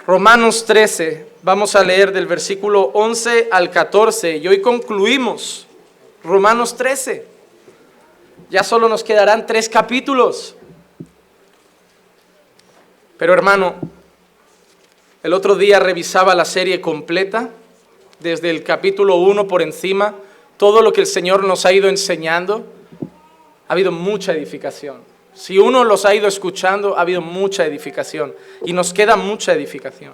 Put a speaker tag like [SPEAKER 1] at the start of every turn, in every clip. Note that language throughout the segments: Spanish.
[SPEAKER 1] Romanos 13, vamos a leer del versículo 11 al 14 y hoy concluimos Romanos 13. Ya solo nos quedarán 3 capítulos. Pero hermano, el otro día revisaba la serie completa, desde el capítulo 1 por encima, todo lo que el Señor nos ha ido enseñando. Ha habido mucha edificación. Si uno los ha ido escuchando, ha habido mucha edificación y nos queda mucha edificación.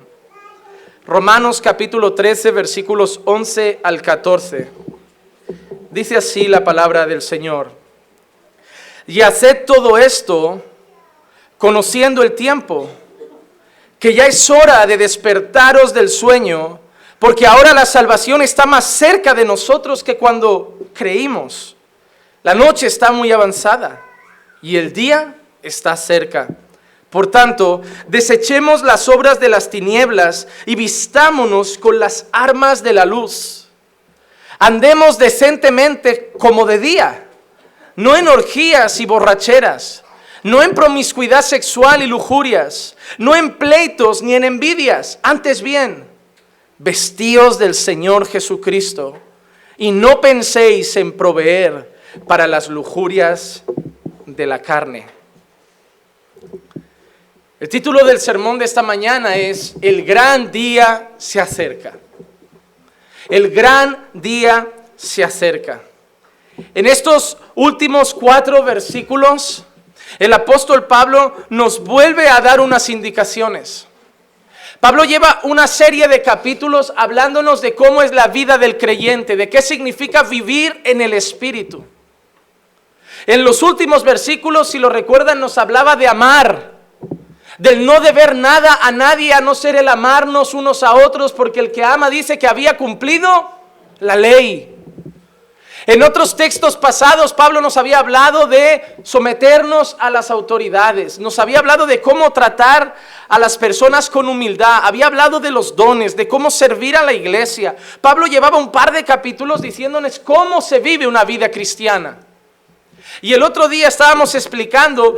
[SPEAKER 1] Romanos capítulo 13, versículos 11 al 14. Dice así la palabra del Señor. Y haced todo esto conociendo el tiempo, que ya es hora de despertaros del sueño, porque ahora la salvación está más cerca de nosotros que cuando creímos. La noche está muy avanzada y el día está cerca. Por tanto, desechemos las obras de las tinieblas y vistámonos con las armas de la luz. Andemos decentemente como de día, no en orgías y borracheras, no en promiscuidad sexual y lujurias, no en pleitos ni en envidias, antes bien, vestíos del Señor Jesucristo y no penséis en proveer para las lujurias de la carne. El título del sermón de esta mañana es El gran día se acerca. El gran día se acerca. En estos últimos 4 versículos, el apóstol Pablo nos vuelve a dar unas indicaciones. Pablo lleva una serie de capítulos hablándonos de cómo es la vida del creyente, de qué significa vivir en el Espíritu. En los últimos versículos, si lo recuerdan, nos hablaba de amar, del no deber nada a nadie a no ser el amarnos unos a otros, porque el que ama dice que había cumplido la ley. En otros textos pasados, Pablo nos había hablado de someternos a las autoridades, nos había hablado de cómo tratar a las personas con humildad, había hablado de los dones, de cómo servir a la iglesia. Pablo llevaba un par de capítulos diciéndonos cómo se vive una vida cristiana. Y el otro día estábamos explicando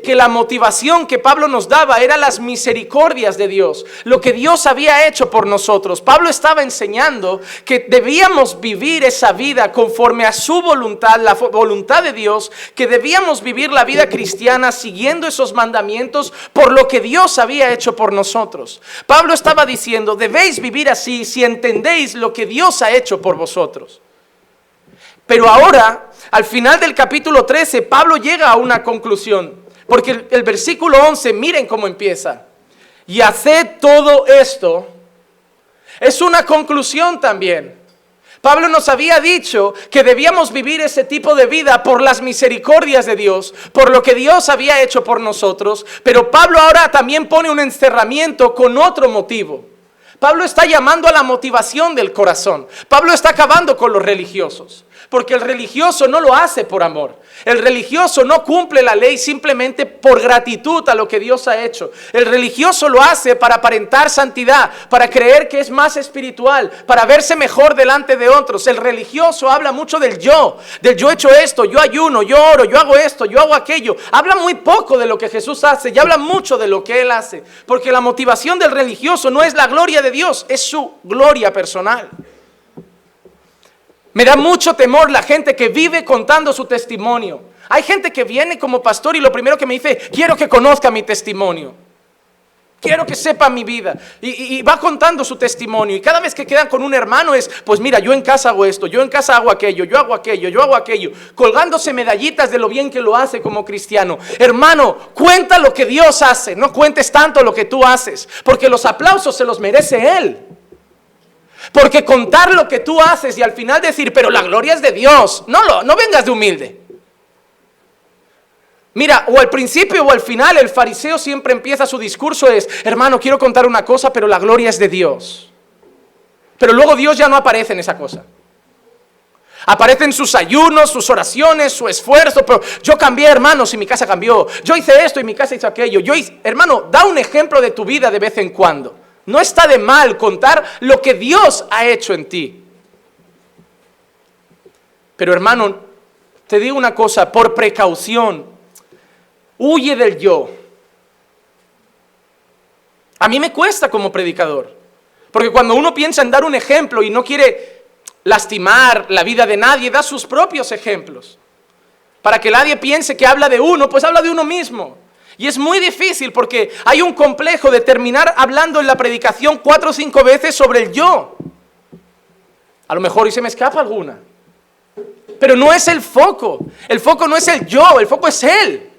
[SPEAKER 1] que la motivación que Pablo nos daba era las misericordias de Dios, lo que Dios había hecho por nosotros. Pablo estaba enseñando que debíamos vivir esa vida conforme a su voluntad, la voluntad de Dios, que debíamos vivir la vida cristiana siguiendo esos mandamientos por lo que Dios había hecho por nosotros. Pablo estaba diciendo, debéis vivir así si entendéis lo que Dios ha hecho por vosotros. Pero ahora, al final del capítulo 13, Pablo llega a una conclusión, porque el versículo 11, miren cómo empieza. Y haced todo esto, es una conclusión también. Pablo nos había dicho que debíamos vivir ese tipo de vida por las misericordias de Dios, por lo que Dios había hecho por nosotros, pero Pablo ahora también pone un encerramiento con otro motivo. Pablo está llamando a la motivación del corazón. Pablo está acabando con los religiosos. Porque el religioso no lo hace por amor. El religioso no cumple la ley simplemente por gratitud a lo que Dios ha hecho. El religioso lo hace para aparentar santidad, para creer que es más espiritual, para verse mejor delante de otros. El religioso habla mucho del yo he hecho esto, yo ayuno, yo oro, yo hago esto, yo hago aquello. Habla muy poco de lo que Jesús hace y habla mucho de lo que Él hace. Porque la motivación del religioso no es la gloria de Dios, es su gloria personal. Me da mucho temor la gente que vive contando su testimonio. Hay gente que viene como pastor y lo primero que me dice, quiero que conozca mi testimonio. Quiero que sepa mi vida. Y va contando su testimonio. Y cada vez que quedan con un hermano es, pues mira, yo en casa hago esto, yo en casa hago aquello, yo hago aquello, yo hago aquello. Colgándose medallitas de lo bien que lo hace como cristiano. Hermano, cuenta lo que Dios hace. No cuentes tanto lo que tú haces. Porque los aplausos se los merece Él. Porque contar lo que tú haces y al final decir, pero la gloria es de Dios. No vengas de humilde. Mira, o al principio o al final el fariseo siempre empieza su discurso es, hermano, quiero contar una cosa, pero la gloria es de Dios. Pero luego Dios ya no aparece en esa cosa. Aparecen sus ayunos, sus oraciones, su esfuerzo, pero yo cambié, hermanos, y mi casa cambió. Yo hice esto y mi casa hizo aquello. Hermano, da un ejemplo de tu vida de vez en cuando. No está de mal contar lo que Dios ha hecho en ti. Pero hermano, te digo una cosa, por precaución, huye del yo. A mí me cuesta como predicador, porque cuando uno piensa en dar un ejemplo y no quiere lastimar la vida de nadie, da sus propios ejemplos. Para que nadie piense que habla de uno, pues habla de uno mismo. Y es muy difícil porque hay un complejo de terminar hablando en la predicación 4 o 5 veces sobre el yo. A lo mejor y se me escapa alguna. Pero no es el foco. El foco no es el yo, el foco es Él.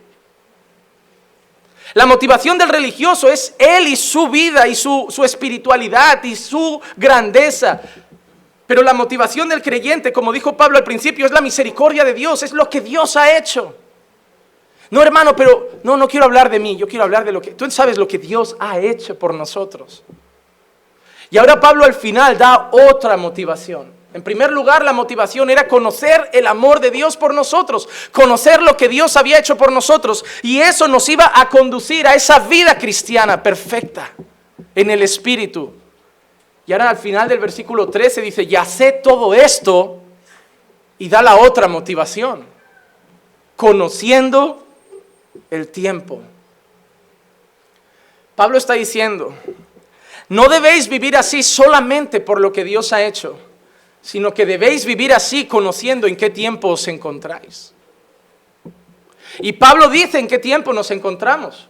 [SPEAKER 1] La motivación del religioso es Él y su vida y su espiritualidad y su grandeza. Pero la motivación del creyente, como dijo Pablo al principio, es la misericordia de Dios, es lo que Dios ha hecho. No, hermano, pero no quiero hablar de mí, yo quiero hablar de lo que... Tú sabes lo que Dios ha hecho por nosotros. Y ahora Pablo al final da otra motivación. En primer lugar, la motivación era conocer el amor de Dios por nosotros, conocer lo que Dios había hecho por nosotros, y eso nos iba a conducir a esa vida cristiana perfecta en el Espíritu. Y ahora al final del versículo 13 dice, ya sé todo esto, y da la otra motivación, conociendo el tiempo. Pablo está diciendo, no debéis vivir así solamente por lo que Dios ha hecho, sino que debéis vivir así conociendo en qué tiempo os encontráis. Y Pablo dice en qué tiempo nos encontramos.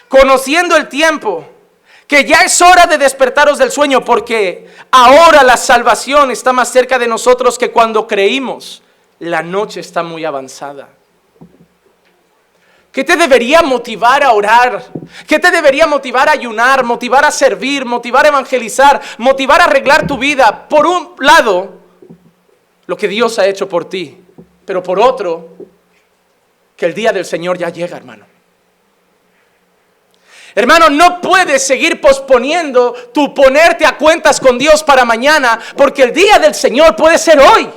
[SPEAKER 1] Conociendo el tiempo, que ya es hora de despertaros del sueño, porque ahora la salvación está más cerca de nosotros que cuando creímos. La noche está muy avanzada. ¿Qué te debería motivar a orar? ¿Qué te debería motivar a ayunar, motivar a servir, motivar a evangelizar, motivar a arreglar tu vida? Por un lado, lo que Dios ha hecho por ti, pero por otro, que el día del Señor ya llega, hermano. Hermano, no puedes seguir posponiendo tu ponerte a cuentas con Dios para mañana, porque el día del Señor puede ser hoy.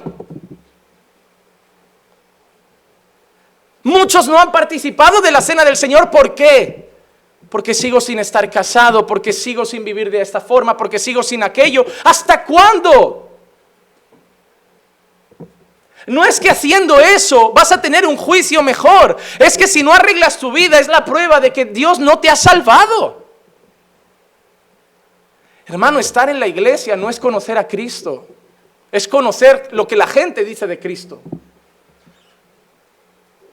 [SPEAKER 1] Muchos no han participado de la cena del Señor, ¿por qué? Porque sigo sin estar casado, porque sigo sin vivir de esta forma, porque sigo sin aquello. ¿Hasta cuándo? No es que haciendo eso vas a tener un juicio mejor, es que si no arreglas tu vida es la prueba de que Dios no te ha salvado. Hermano, estar en la iglesia no es conocer a Cristo, es conocer lo que la gente dice de Cristo.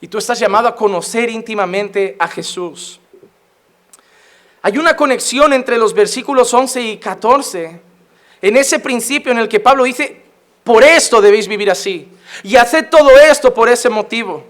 [SPEAKER 1] Y tú estás llamado a conocer íntimamente a Jesús. Hay una conexión entre los versículos 11 y 14, en ese principio en el que Pablo dice, por esto debéis vivir así, y haced todo esto por ese motivo.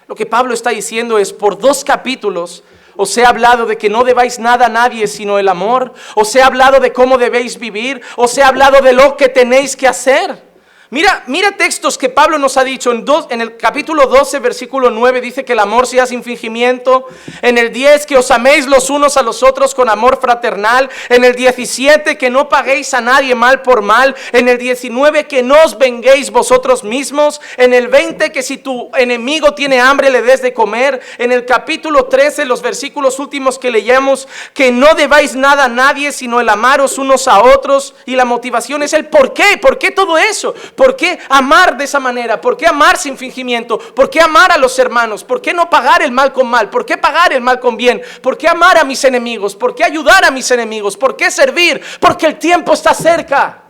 [SPEAKER 1] Lo que Pablo está diciendo es, por 2 capítulos, os he hablado de que no debáis nada a nadie sino el amor, os he hablado de cómo debéis vivir, os he hablado de lo que tenéis que hacer. Mira textos que Pablo nos ha dicho. En el capítulo 12, versículo 9, dice que el amor sea sin fingimiento. En el 10, que os améis los unos a los otros con amor fraternal. En el 17, que no paguéis a nadie mal por mal. En el 19, que no os venguéis vosotros mismos. En el 20, que si tu enemigo tiene hambre le des de comer. En el capítulo 13, los versículos últimos que leíamos, que no debáis nada a nadie sino el amaros unos a otros. Y la motivación es el por qué. ¿Por qué todo eso? ¿Por qué amar de esa manera? ¿Por qué amar sin fingimiento? ¿Por qué amar a los hermanos? ¿Por qué no pagar el mal con mal? ¿Por qué pagar el mal con bien? ¿Por qué amar a mis enemigos? ¿Por qué ayudar a mis enemigos? ¿Por qué servir? Porque el tiempo está cerca.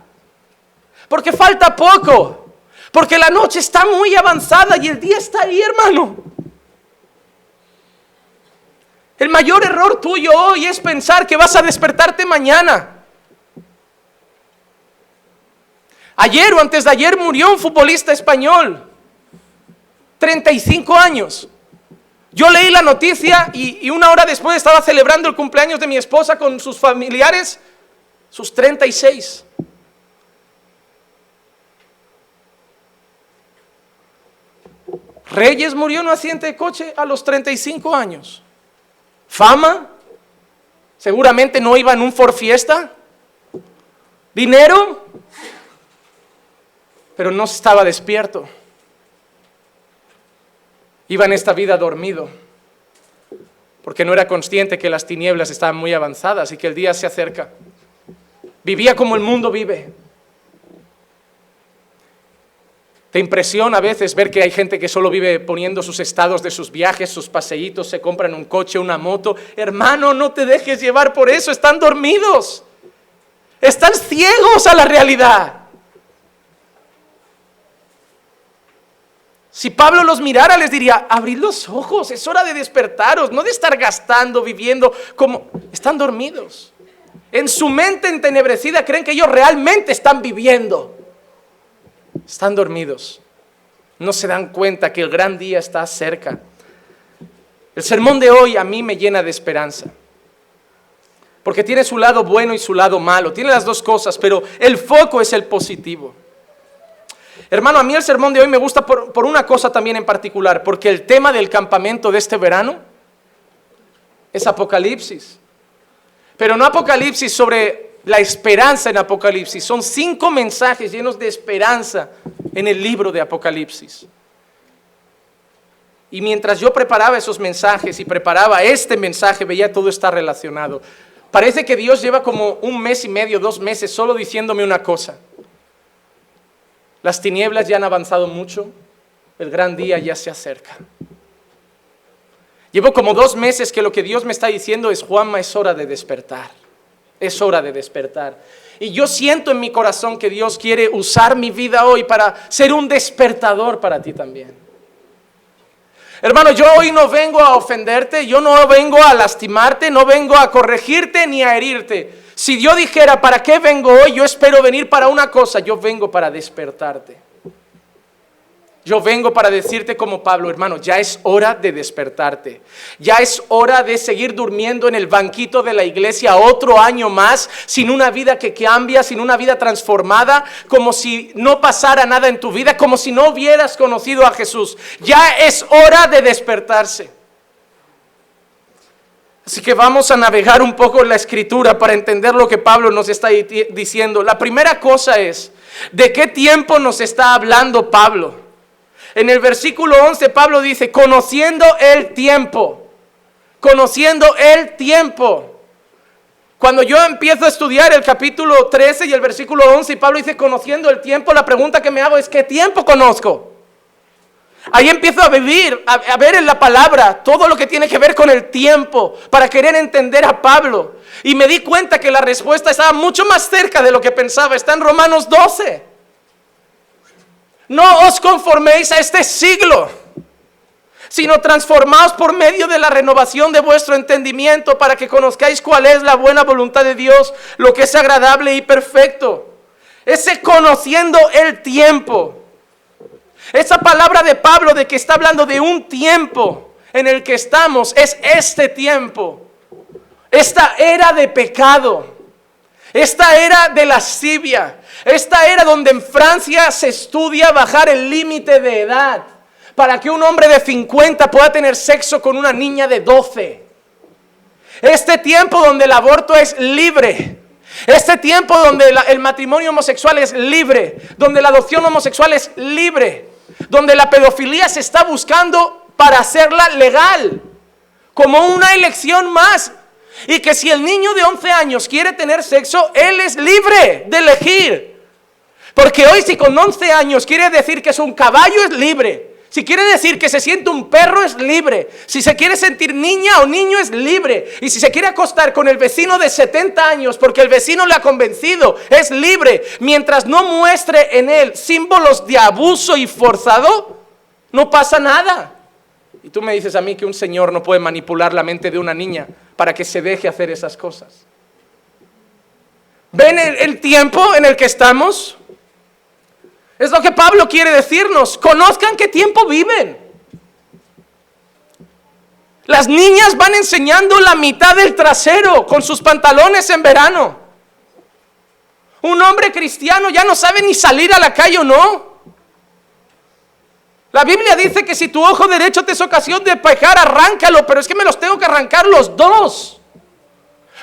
[SPEAKER 1] Porque falta poco. Porque la noche está muy avanzada y el día está ahí, hermano. El mayor error tuyo hoy es pensar que vas a despertarte mañana. Ayer o antes de ayer murió un futbolista español, 35 años. Yo leí la noticia y 1 hora después estaba celebrando el cumpleaños de mi esposa con sus familiares, sus 36. Reyes murió en un accidente de coche a los 35 años. Fama, seguramente no iba en un Ford Fiesta. Dinero, pero no estaba despierto. Iba en esta vida dormido, porque no era consciente que las tinieblas estaban muy avanzadas y que el día se acerca. Vivía como el mundo vive. Te impresiona a veces ver que hay gente que solo vive poniendo sus estados de sus viajes, sus paseitos, se compran un coche, una moto. Hermano, no te dejes llevar por eso, están dormidos. Están ciegos a la realidad. Si Pablo los mirara, les diría, abrid los ojos, es hora de despertaros, no de estar gastando, viviendo como... Están dormidos. En su mente entenebrecida creen que ellos realmente están viviendo. Están dormidos. No se dan cuenta que el gran día está cerca. El sermón de hoy a mí me llena de esperanza. Porque tiene su lado bueno y su lado malo. Tiene las dos cosas, pero el foco es el positivo. Hermano, a mí el sermón de hoy me gusta por una cosa también en particular. Porque el tema del campamento de este verano es Apocalipsis. Pero no Apocalipsis sobre la esperanza en Apocalipsis. Son 5 mensajes llenos de esperanza en el libro de Apocalipsis. Y mientras yo preparaba esos mensajes y preparaba este mensaje, veía todo está relacionado. Parece que Dios lleva como 1 mes y medio, 2 meses solo diciéndome una cosa. Las tinieblas ya han avanzado mucho, el gran día ya se acerca. Llevo como 2 meses que lo que Dios me está diciendo es, Juanma, es hora de despertar. Es hora de despertar. Y yo siento en mi corazón que Dios quiere usar mi vida hoy para ser un despertador para ti también. Hermano, yo hoy no vengo a ofenderte, yo no vengo a lastimarte, no vengo a corregirte ni a herirte. Si yo dijera, ¿para qué vengo hoy? Yo espero venir para una cosa, yo vengo para despertarte. Yo vengo para decirte como Pablo, hermano, ya es hora de despertarte. Ya es hora de seguir durmiendo en el banquito de la iglesia otro año más, sin una vida que cambia, sin una vida transformada, como si no pasara nada en tu vida, como si no hubieras conocido a Jesús. Ya es hora de despertarse. Así que vamos a navegar un poco en la Escritura para entender lo que Pablo nos está diciendo. La primera cosa es, ¿de qué tiempo nos está hablando Pablo? En el versículo 11 Pablo dice, conociendo el tiempo. Conociendo el tiempo. Cuando yo empiezo a estudiar el capítulo 13 y el versículo 11 y Pablo dice conociendo el tiempo, la pregunta que me hago es ¿qué tiempo conozco? Ahí empiezo a vivir, a ver en la palabra todo lo que tiene que ver con el tiempo para querer entender a Pablo. Y me di cuenta que la respuesta estaba mucho más cerca de lo que pensaba. Está en Romanos 12. No os conforméis a este siglo, sino transformaos por medio de la renovación de vuestro entendimiento para que conozcáis cuál es la buena voluntad de Dios, lo que es agradable y perfecto. Ese conociendo el tiempo. Esa palabra de Pablo de que está hablando de un tiempo en el que estamos, es este tiempo. Esta era de pecado. Esta era de lascivia. Esta era donde en Francia se estudia bajar el límite de edad para que un hombre de 50 pueda tener sexo con una niña de 12. Este tiempo donde el aborto es libre. Este tiempo donde el matrimonio homosexual es libre. Donde la adopción homosexual es libre. Donde la pedofilia se está buscando para hacerla legal. Como una elección más. Y que si el niño de 11 años quiere tener sexo, él es libre de elegir. Porque hoy si con 11 años quiere decir que es un caballo, es libre. Si quiere decir que se siente un perro, es libre. Si se quiere sentir niña o niño, es libre. Y si se quiere acostar con el vecino de 70 años porque el vecino le ha convencido, es libre. Mientras no muestre en él símbolos de abuso y forzado, no pasa nada. Y tú me dices a mí que un señor no puede manipular la mente de una niña para que se deje hacer esas cosas. ¿Ven el tiempo en el que estamos? Es lo que Pablo quiere decirnos. Conozcan qué tiempo viven. Las niñas van enseñando la mitad del trasero con sus pantalones en verano. Un hombre cristiano ya no sabe ni salir a la calle o no. La Biblia dice que si tu ojo derecho te es ocasión de pecar, arráncalo, pero es que me los tengo que arrancar los dos.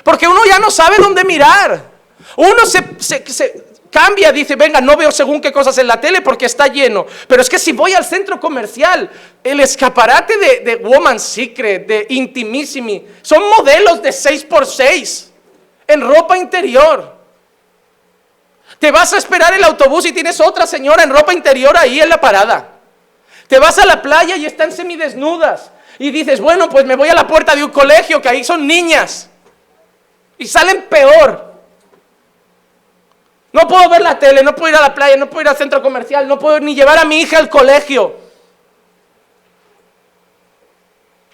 [SPEAKER 1] Porque uno ya no sabe dónde mirar. Uno se cambia, dice, venga, no veo según qué cosas en la tele porque está lleno. Pero es que si voy al centro comercial, el escaparate de Woman's Secret, de Intimissimi, son modelos de 6x6 en ropa interior. Te vas a esperar el autobús y tienes otra señora en ropa interior ahí en la parada. Te vas a la playa y están semidesnudas. Y dices, bueno, pues me voy a la puerta de un colegio que ahí son niñas. Y salen peor. No puedo ver la tele, no puedo ir a la playa, no puedo ir al centro comercial, no puedo ni llevar a mi hija al colegio.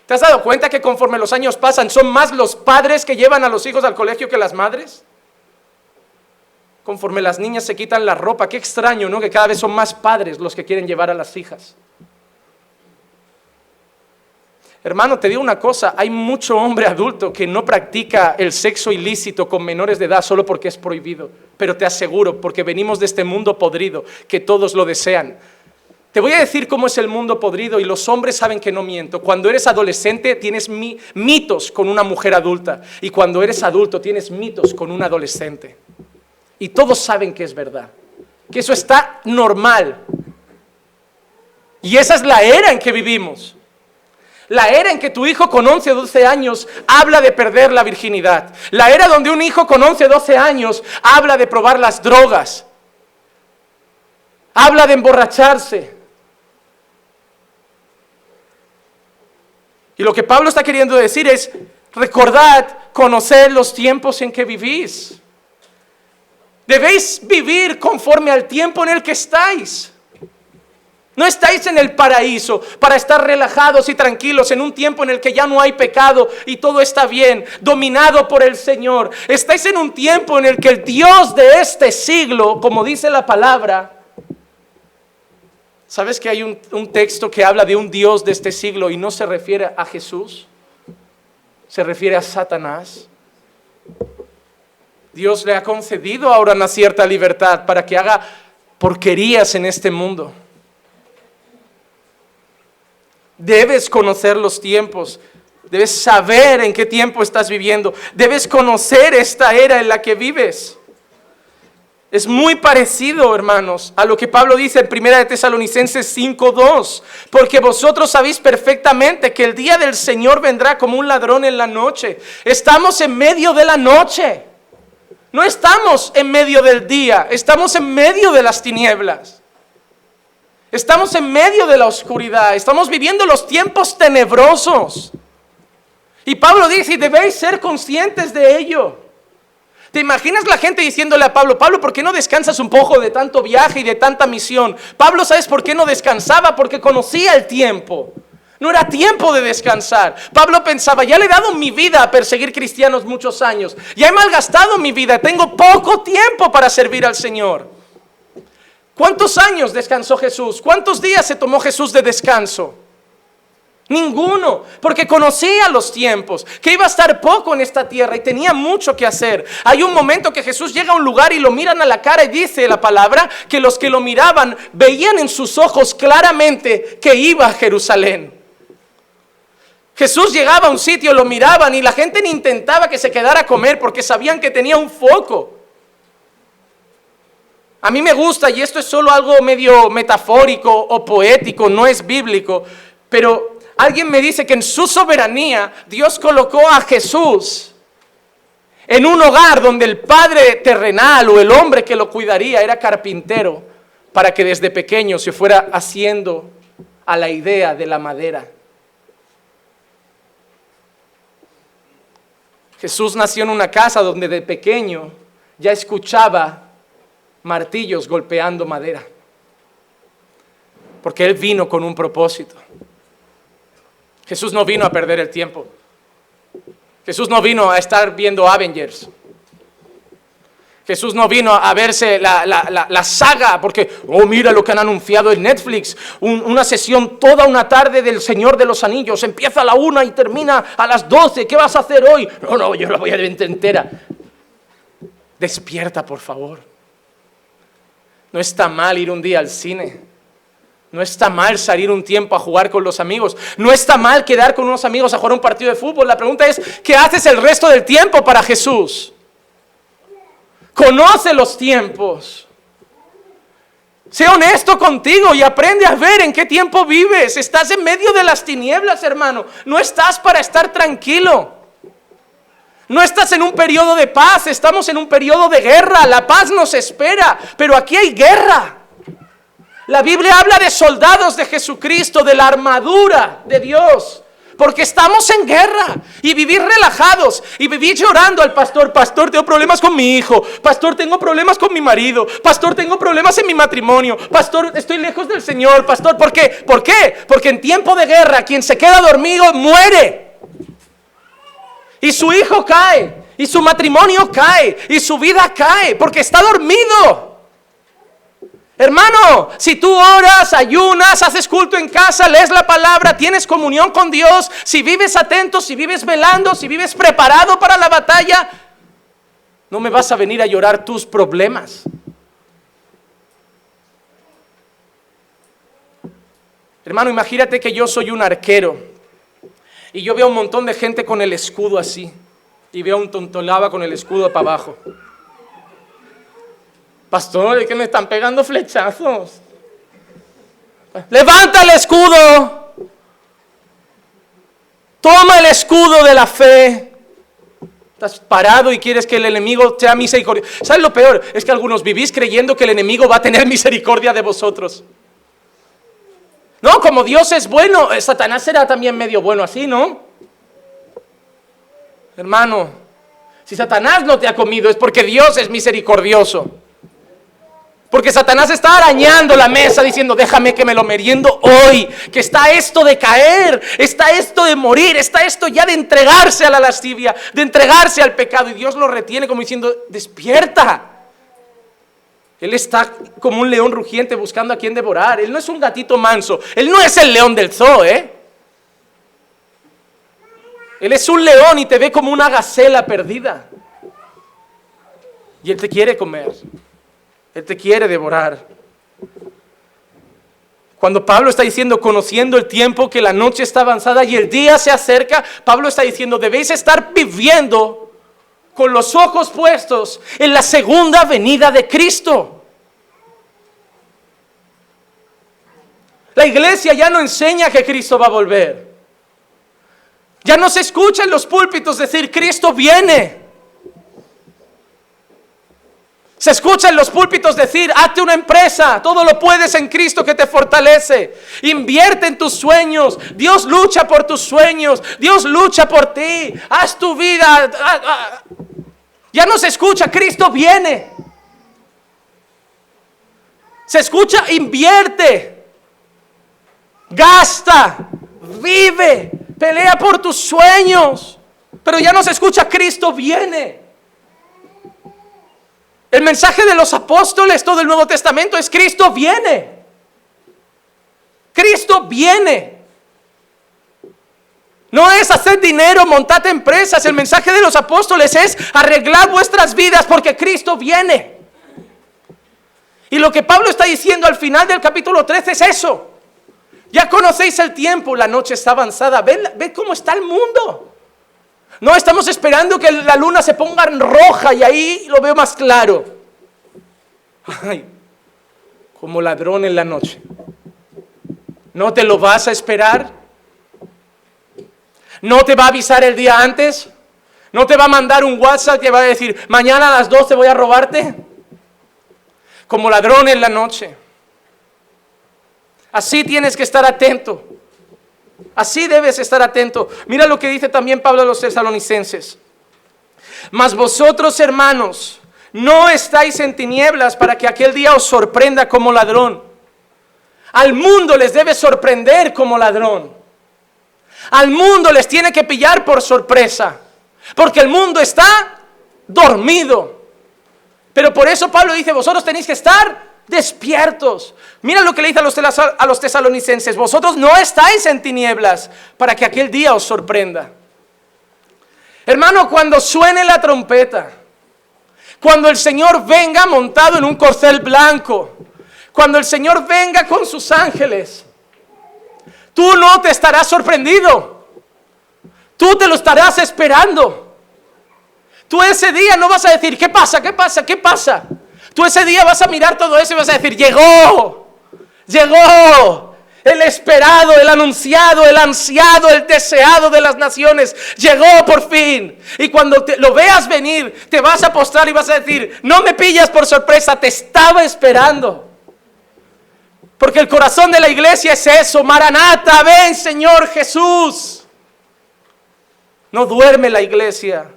[SPEAKER 1] ¿Te has dado cuenta que conforme los años pasan, son más los padres que llevan a los hijos al colegio que las madres? Conforme las niñas se quitan la ropa, qué extraño, ¿no? Que cada vez son más padres los que quieren llevar a las hijas. Hermano, te digo una cosa, hay mucho hombre adulto que no practica el sexo ilícito con menores de edad solo porque es prohibido. Pero te aseguro, porque venimos de este mundo podrido, que todos lo desean. Te voy a decir cómo es el mundo podrido y los hombres saben que no miento. Cuando eres adolescente tienes mitos con una mujer adulta y cuando eres adulto tienes mitos con un adolescente. Y todos saben que es verdad, que eso está normal. Y esa es la era en que vivimos. La era en que tu hijo con 11 o 12 años habla de perder la virginidad. La era donde un hijo con 11 o 12 años habla de probar las drogas. Habla de emborracharse. Y lo que Pablo está queriendo decir es, recordad, conocer los tiempos en que vivís. Debéis vivir conforme al tiempo en el que estáis. No estáis en el paraíso para estar relajados y tranquilos en un tiempo en el que ya no hay pecado y todo está bien, dominado por el Señor. Estáis en un tiempo en el que el Dios de este siglo, como dice la palabra, ¿sabes que hay un texto que habla de un Dios de este siglo y no se refiere a Jesús? Se refiere a Satanás. Dios le ha concedido ahora una cierta libertad para que haga porquerías en este mundo. Debes conocer los tiempos, debes saber en qué tiempo estás viviendo, debes conocer esta era en la que vives. Es muy parecido, hermanos, a lo que Pablo dice en 1 de Tesalonicenses 5:2, porque vosotros sabéis perfectamente que el día del Señor vendrá como un ladrón en la noche. Estamos en medio de la noche, no estamos en medio del día, estamos en medio de las tinieblas. Estamos en medio de la oscuridad, estamos viviendo los tiempos tenebrosos. Y Pablo dice, y debéis ser conscientes de ello. ¿Te imaginas la gente diciéndole a Pablo, Pablo, ¿por qué no descansas un poco de tanto viaje y de tanta misión? Pablo, ¿sabes por qué no descansaba? Porque conocía el tiempo. No era tiempo de descansar. Pablo pensaba, ya le he dado mi vida a perseguir cristianos muchos años. Ya he malgastado mi vida, tengo poco tiempo para servir al Señor. ¿Cuántos años descansó Jesús? ¿Cuántos días se tomó Jesús de descanso? Ninguno, porque conocía los tiempos, que iba a estar poco en esta tierra y tenía mucho que hacer. Hay un momento que Jesús llega a un lugar y lo miran a la cara y dice la palabra que los que lo miraban veían en sus ojos claramente que iba a Jerusalén. Jesús llegaba a un sitio, lo miraban y la gente ni intentaba que se quedara a comer porque sabían que tenía un foco. A mí me gusta, y esto es solo algo medio metafórico o poético, no es bíblico, pero alguien me dice que en su soberanía Dios colocó a Jesús en un hogar donde el padre terrenal o el hombre que lo cuidaría era carpintero, para que desde pequeño se fuera haciendo a la idea de la madera. Jesús nació en una casa donde de pequeño ya escuchaba martillos golpeando madera, porque Él vino con un propósito. Jesús no vino a perder el tiempo. Jesús no vino a estar viendo Avengers. Jesús no vino a verse la saga, porque, oh, mira lo que han anunciado en Netflix, una sesión toda una tarde del Señor de los Anillos, empieza a la 1 y termina a las 12, ¿qué vas a hacer hoy? No, yo la voy a ver entera. Despierta, por favor. No está mal ir un día al cine. No está mal salir un tiempo a jugar con los amigos. No está mal quedar con unos amigos a jugar un partido de fútbol. La pregunta es, ¿qué haces el resto del tiempo para Jesús? Conoce los tiempos. Sé honesto contigo y aprende a ver en qué tiempo vives. Estás en medio de las tinieblas, hermano. No estás para estar tranquilo. No estás en un periodo de paz, estamos en un periodo de guerra. La paz nos espera, pero aquí hay guerra. La Biblia habla de soldados de Jesucristo, de la armadura de Dios, porque estamos en guerra. Y vivir relajados y vivir llorando al pastor: pastor, tengo problemas con mi hijo, pastor, tengo problemas con mi marido, pastor, tengo problemas en mi matrimonio, pastor, estoy lejos del Señor, pastor. ¿Por qué? ¿Por qué? Porque en tiempo de guerra quien se queda dormido muere. Y su hijo cae, y su matrimonio cae, y su vida cae, porque está dormido. Hermano, si tú oras, ayunas, haces culto en casa, lees la palabra, tienes comunión con Dios, si vives atento, si vives velando, si vives preparado para la batalla, no me vas a venir a llorar tus problemas. Hermano, imagínate que yo soy un arquero y yo veo un montón de gente con el escudo así, y veo un tontolaba con el escudo para abajo. Pastor, es que me están pegando flechazos. Levanta el escudo. Toma el escudo de la fe. Estás parado y quieres que el enemigo sea misericordioso. ¿Sabes lo peor? Es que algunos vivís creyendo que el enemigo va a tener misericordia de vosotros. No, como Dios es bueno, Satanás será también medio bueno así, ¿no? Hermano, si Satanás no te ha comido es porque Dios es misericordioso. Porque Satanás está arañando la mesa diciendo: déjame que me lo meriendo hoy, que está esto de caer, está esto de morir, está esto ya de entregarse a la lascivia, de entregarse al pecado. Y Dios lo retiene como diciendo: despierta. Él está como un león rugiente buscando a quien devorar. Él no es un gatito manso, él no es el león del zoo, Él es un león y te ve como una gacela perdida. Y Él te quiere comer. Él te quiere devorar. Cuando Pablo está diciendo, conociendo el tiempo, que la noche está avanzada y el día se acerca, Pablo está diciendo: debéis estar viviendo con los ojos puestos en la segunda venida de Cristo. La iglesia ya no enseña que Cristo va a volver. Ya no se escucha en los púlpitos decir: Cristo viene. Se escucha en los púlpitos decir: hazte una empresa, todo lo puedes en Cristo que te fortalece. Invierte en tus sueños, Dios lucha por tus sueños, Dios lucha por ti, haz tu vida. Ya no se escucha: Cristo viene. Se escucha: invierte, gasta, vive, pelea por tus sueños. Pero ya no se escucha: Cristo viene. El mensaje de los apóstoles, todo el Nuevo Testamento, es: Cristo viene. Cristo viene. No es hacer dinero, montate empresas. El mensaje de los apóstoles es arreglar vuestras vidas porque Cristo viene. Y lo que Pablo está diciendo al final del capítulo 13 es eso. Ya conocéis el tiempo, la noche está avanzada. Ve cómo está el mundo. No estamos esperando que la luna se ponga en roja y ahí lo veo más claro. Ay, como ladrón en la noche. ¿No te lo vas a esperar? ¿No te va a avisar el día antes? ¿No te va a mandar un WhatsApp que va a decir: mañana a las 12 voy a robarte? Como ladrón en la noche. Así tienes que estar atento. Así debes estar atento. Mira lo que dice también Pablo a los tesalonicenses: mas vosotros, hermanos, no estáis en tinieblas para que aquel día os sorprenda como ladrón. Al mundo les debe sorprender como ladrón. Al mundo les tiene que pillar por sorpresa, porque el mundo está dormido. Pero por eso Pablo dice: vosotros tenéis que estar despiertos. Mira lo que le dice a los tesalonicenses: vosotros no estáis en tinieblas para que aquel día os sorprenda. Hermano, cuando suene la trompeta, cuando el Señor venga montado en un corcel blanco, cuando el Señor venga con sus ángeles, tú no te estarás sorprendido. Tú te lo estarás esperando. Tú ese día no vas a decir: ¿qué pasa? ¿Qué pasa? ¿Qué pasa? Tú ese día vas a mirar todo eso y vas a decir: llegó, llegó. El esperado, el anunciado, el ansiado, el deseado de las naciones llegó por fin. Y cuando lo veas venir, te vas a postrar y vas a decir: no me pillas por sorpresa, te estaba esperando. Porque el corazón de la iglesia es eso: Maranata, ven Señor Jesús. No duerme la iglesia.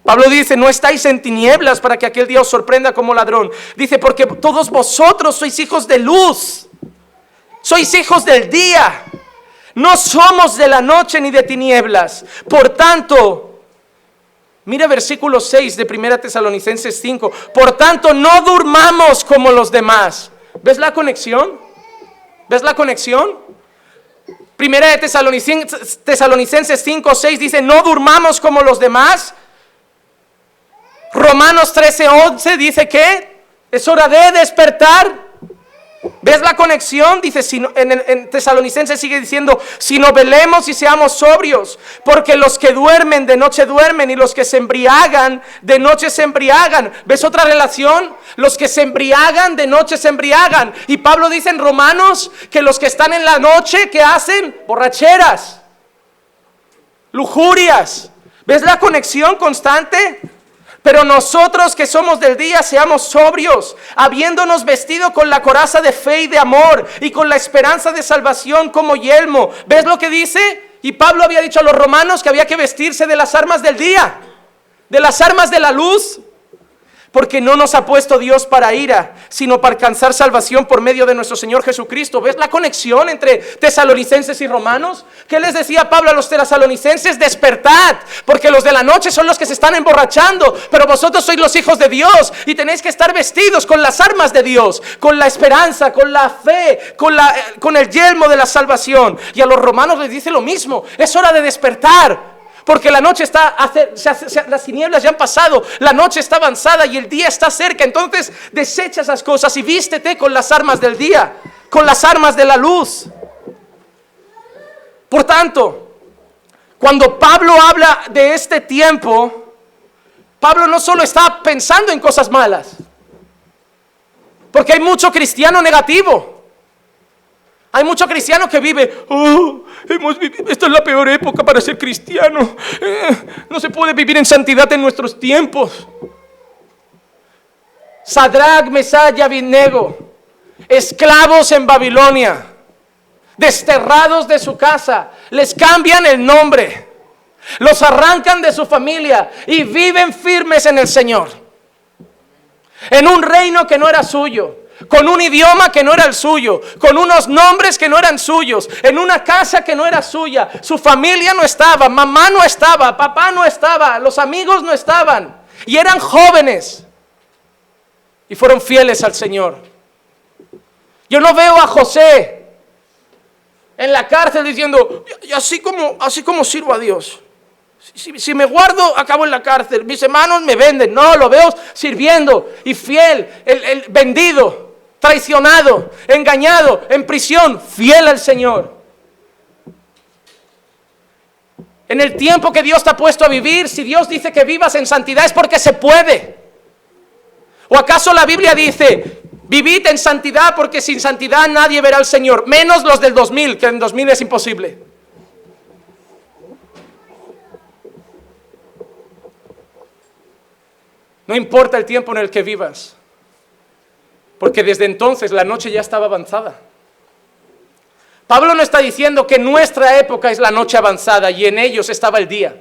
[SPEAKER 1] Pablo dice: no estáis en tinieblas para que aquel día os sorprenda como ladrón. Dice: porque todos vosotros sois hijos de luz. Sois hijos del día, no somos de la noche ni de tinieblas. Por tanto, mira versículo 6 de 1 Tesalonicenses 5. Por tanto, no durmamos como los demás. ¿Ves la conexión? ¿Ves la conexión? 1 Tesalonicenses 5, 6 dice: no durmamos como los demás. Romanos 13, 11 dice que es hora de despertar. ¿Ves la conexión? Dice, en Tesalonicenses sigue diciendo: sino velemos y seamos sobrios, porque los que duermen de noche duermen, y los que se embriagan de noche se embriagan. ¿Ves otra relación? Los que se embriagan de noche se embriagan. Y Pablo dice en Romanos que los que están en la noche, ¿qué hacen? Borracheras, lujurias. ¿Ves la conexión constante? Pero nosotros que somos del día, seamos sobrios, habiéndonos vestido con la coraza de fe y de amor, y con la esperanza de salvación como yelmo. ¿Ves lo que dice? Y Pablo había dicho a los romanos que había que vestirse de las armas del día, de las armas de la luz. Porque no nos ha puesto Dios para ira, sino para alcanzar salvación por medio de nuestro Señor Jesucristo. ¿Ves la conexión entre tesalonicenses y romanos? ¿Qué les decía Pablo a los tesalonicenses? Despertad, porque los de la noche son los que se están emborrachando, pero vosotros sois los hijos de Dios y tenéis que estar vestidos con las armas de Dios, con la esperanza, con la fe, con el yelmo de la salvación. Y a los romanos les dice lo mismo: es hora de despertar. Porque la noche las tinieblas ya han pasado, la noche está avanzada y el día está cerca. Entonces desecha esas cosas y vístete con las armas del día, con las armas de la luz. Por tanto, cuando Pablo habla de este tiempo, Pablo no solo está pensando en cosas malas, porque hay mucho cristiano negativo. Hay mucho cristiano que vive: esta es la peor época para ser cristiano. No se puede vivir en santidad en nuestros tiempos. Sadrach, Mesach y Abednego, esclavos en Babilonia, desterrados de su casa, les cambian el nombre, los arrancan de su familia y viven firmes en el Señor. En un reino que no era suyo, con un idioma que no era el suyo, con unos nombres que no eran suyos, en una casa que no era suya. Su familia no estaba, mamá no estaba, papá no estaba, los amigos no estaban, y eran jóvenes y fueron fieles al Señor. Yo no veo a José en la cárcel diciendo: y así como sirvo a Dios, si me guardo, acabo en la cárcel, mis hermanos me venden. No, lo veo sirviendo y fiel, el vendido, traicionado, engañado, en prisión, fiel al Señor. En el tiempo que Dios te ha puesto a vivir, si Dios dice que vivas en santidad, es porque se puede. ¿O acaso la Biblia dice: vivid en santidad, porque sin santidad nadie verá al Señor? Menos los del 2000, que en 2000 es imposible. No importa el tiempo en el que vivas, porque desde entonces la noche ya estaba avanzada. Pablo no está diciendo que nuestra época es la noche avanzada y en ellos estaba el día.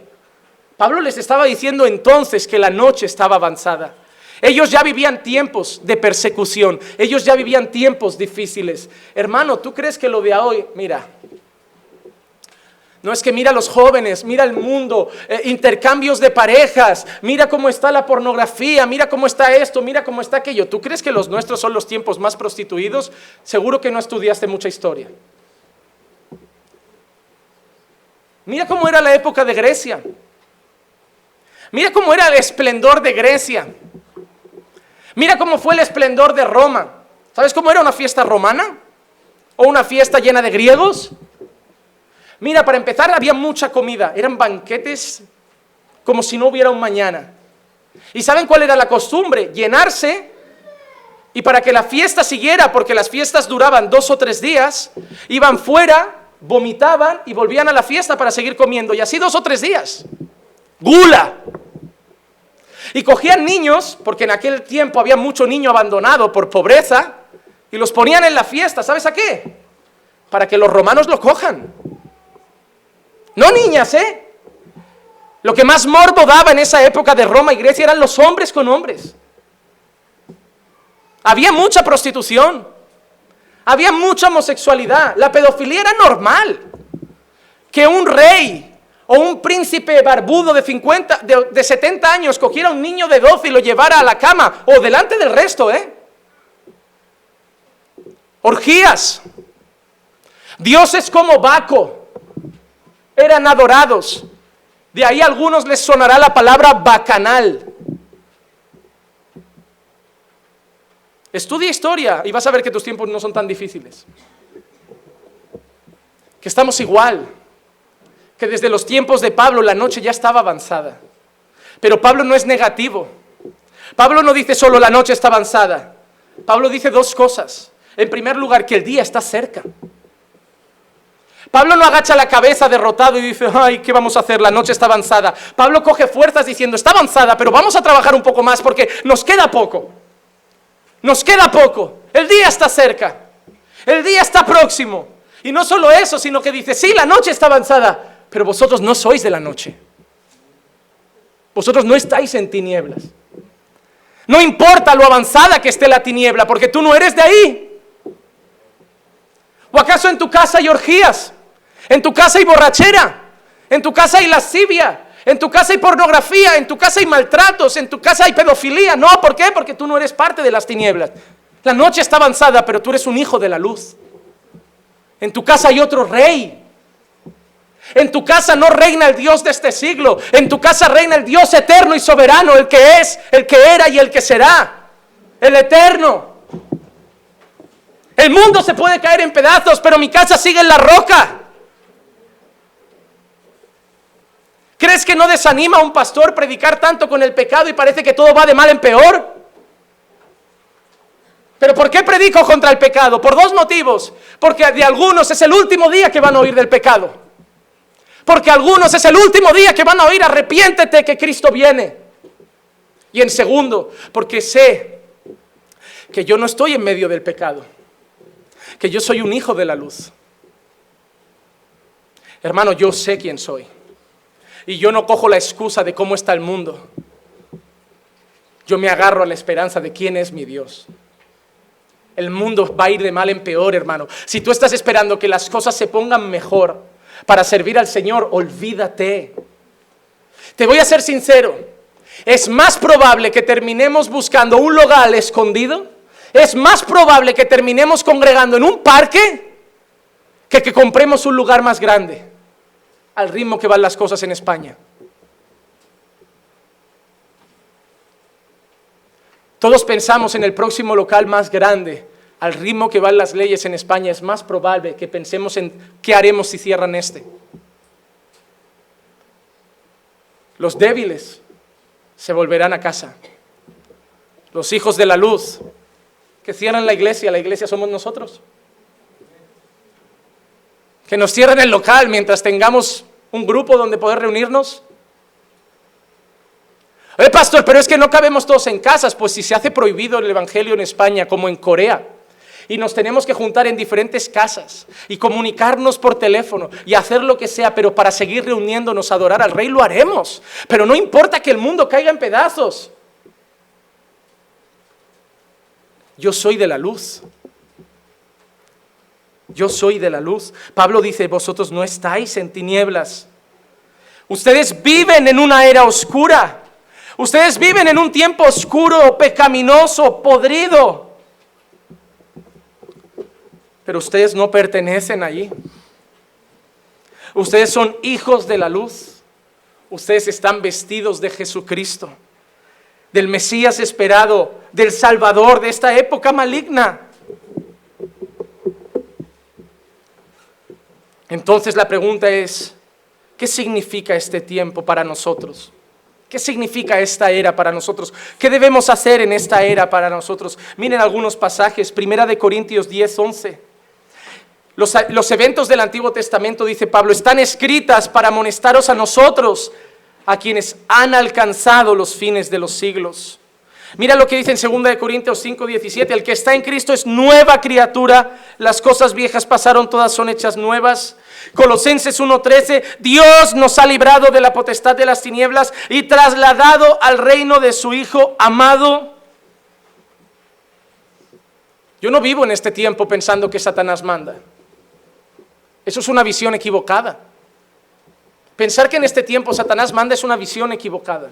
[SPEAKER 1] Pablo les estaba diciendo entonces que la noche estaba avanzada. Ellos ya vivían tiempos de persecución, ellos ya vivían tiempos difíciles. Hermano, ¿tú crees que lo de hoy? Mira, no es que mira a los jóvenes, mira el mundo, intercambios de parejas, mira cómo está la pornografía, mira cómo está esto, mira cómo está aquello. ¿Tú crees que los nuestros son los tiempos más prostituidos? Seguro que no estudiaste mucha historia. Mira cómo era la época de Grecia. Mira cómo era el esplendor de Grecia. Mira cómo fue el esplendor de Roma. ¿Sabes cómo era una fiesta romana? ¿O una fiesta llena de griegos? Mira, para empezar había mucha comida, eran banquetes como si no hubiera un mañana. ¿Y saben cuál era la costumbre? Llenarse Y para que la fiesta siguiera, porque las fiestas duraban 2 o 3 días, iban fuera, vomitaban y volvían a la fiesta para seguir comiendo. Y así 2 o 3 días. Gula. Y cogían niños, porque en aquel tiempo había mucho niño abandonado por pobreza, y los ponían en la fiesta. ¿Sabes a qué? Para que los romanos lo cojan. No niñas, ¿eh? Lo que más morbo daba en esa época de Roma y Grecia eran los hombres con hombres. Había mucha prostitución, había mucha homosexualidad, la pedofilia era normal. Que un rey o un príncipe barbudo de 70 años cogiera a un niño de 12 y lo llevara a la cama, o delante del resto, Orgías. Dioses como Baco eran adorados. De ahí a algunos les sonará la palabra bacanal. Estudia historia y vas a ver que tus tiempos no son tan difíciles. Que estamos igual. Que desde los tiempos de Pablo la noche ya estaba avanzada. Pero Pablo no es negativo. Pablo no dice solo la noche está avanzada. Pablo dice 2 cosas. En primer lugar, que el día está cerca. Pablo no agacha la cabeza derrotado y dice, ay, ¿qué vamos a hacer? La noche está avanzada. Pablo coge fuerzas diciendo, está avanzada, pero vamos a trabajar un poco más porque nos queda poco. Nos queda poco. El día está cerca. El día está próximo. Y no solo eso, sino que dice, sí, la noche está avanzada, pero vosotros no sois de la noche. Vosotros no estáis en tinieblas. No importa lo avanzada que esté la tiniebla, porque tú no eres de ahí. ¿O acaso en tu casa hay orgías? ¿En tu casa hay borrachera? ¿En tu casa hay lascivia? ¿En tu casa hay pornografía? ¿En tu casa hay maltratos? ¿En tu casa hay pedofilia? No, ¿por qué? Porque tú no eres parte de las tinieblas. La noche está avanzada, pero tú eres un hijo de la luz. En tu casa hay otro rey. En tu casa no reina el Dios de este siglo. En tu casa reina el Dios eterno y soberano, el que es, el que era y el que será. El eterno. El mundo se puede caer en pedazos, pero mi casa sigue en la roca. ¿Crees que no desanima a un pastor predicar tanto con el pecado y parece que todo va de mal en peor? ¿Pero por qué predico contra el pecado? Por 2 motivos. Porque de algunos es el último día que van a oír del pecado. Porque algunos es el último día que van a oír arrepiéntete que Cristo viene. Y en segundo, porque sé que yo no estoy en medio del pecado. Que yo soy un hijo de la luz. Hermano, yo sé quién soy. Y yo no cojo la excusa de cómo está el mundo. Yo me agarro a la esperanza de quién es mi Dios. El mundo va a ir de mal en peor, hermano. Si tú estás esperando que las cosas se pongan mejor para servir al Señor, olvídate. Te voy a ser sincero. Es más probable que terminemos buscando un local escondido. Es más probable que terminemos congregando en un parque que compremos un lugar más grande. Al ritmo que van las cosas en España. Todos pensamos en el próximo local más grande. Al ritmo que van las leyes en España es más probable que pensemos en qué haremos si cierran este. Los débiles se volverán a casa. Los hijos de la luz que cierran la iglesia somos nosotros. Que nos cierren el local mientras tengamos un grupo donde poder reunirnos. Pastor, pero es que no cabemos todos en casas. Pues si se hace prohibido el evangelio en España como en Corea y nos tenemos que juntar en diferentes casas y comunicarnos por teléfono y hacer lo que sea, pero para seguir reuniéndonos a adorar al Rey, lo haremos. Pero no importa que el mundo caiga en pedazos. Yo soy de la luz. Yo soy de la luz. Pablo dice, vosotros no estáis en tinieblas. Ustedes viven en una era oscura. Ustedes viven en un tiempo oscuro, pecaminoso, podrido. Pero ustedes no pertenecen allí. Ustedes son hijos de la luz. Ustedes están vestidos de Jesucristo, del Mesías esperado, del Salvador de esta época maligna. Entonces la pregunta es, ¿qué significa este tiempo para nosotros? ¿Qué significa esta era para nosotros? ¿Qué debemos hacer en esta era para nosotros? Miren algunos pasajes, 1 Corintios 10, 11. Los eventos del Antiguo Testamento, dice Pablo, están escritas para amonestaros a nosotros, a quienes han alcanzado los fines de los siglos. Mira lo que dice en 2 Corintios 5, 17, el que está en Cristo es nueva criatura, las cosas viejas pasaron, todas son hechas nuevas. Colosenses 1:13, Dios nos ha librado de la potestad de las tinieblas y trasladado al reino de su Hijo amado. Yo no vivo en este tiempo pensando que Satanás manda. Eso es una visión equivocada. Pensar que en este tiempo Satanás manda es una visión equivocada.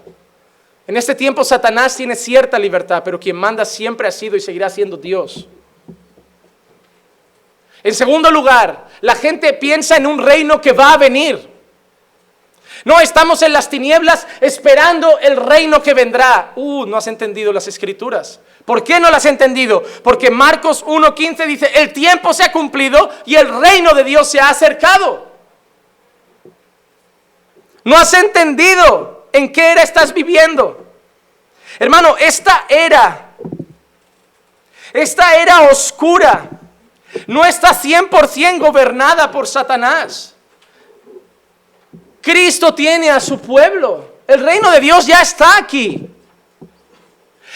[SPEAKER 1] En este tiempo Satanás tiene cierta libertad, pero quien manda siempre ha sido y seguirá siendo Dios. En segundo lugar, la gente piensa en un reino que va a venir. No, estamos en las tinieblas esperando el reino que vendrá. No has entendido las Escrituras. ¿Por qué no las has entendido? Porque Marcos 1:15 dice, el tiempo se ha cumplido y el reino de Dios se ha acercado. No has entendido en qué era estás viviendo. Hermano, esta era oscura no está 100% gobernada por Satanás. Cristo tiene a su pueblo. El reino de Dios ya está aquí.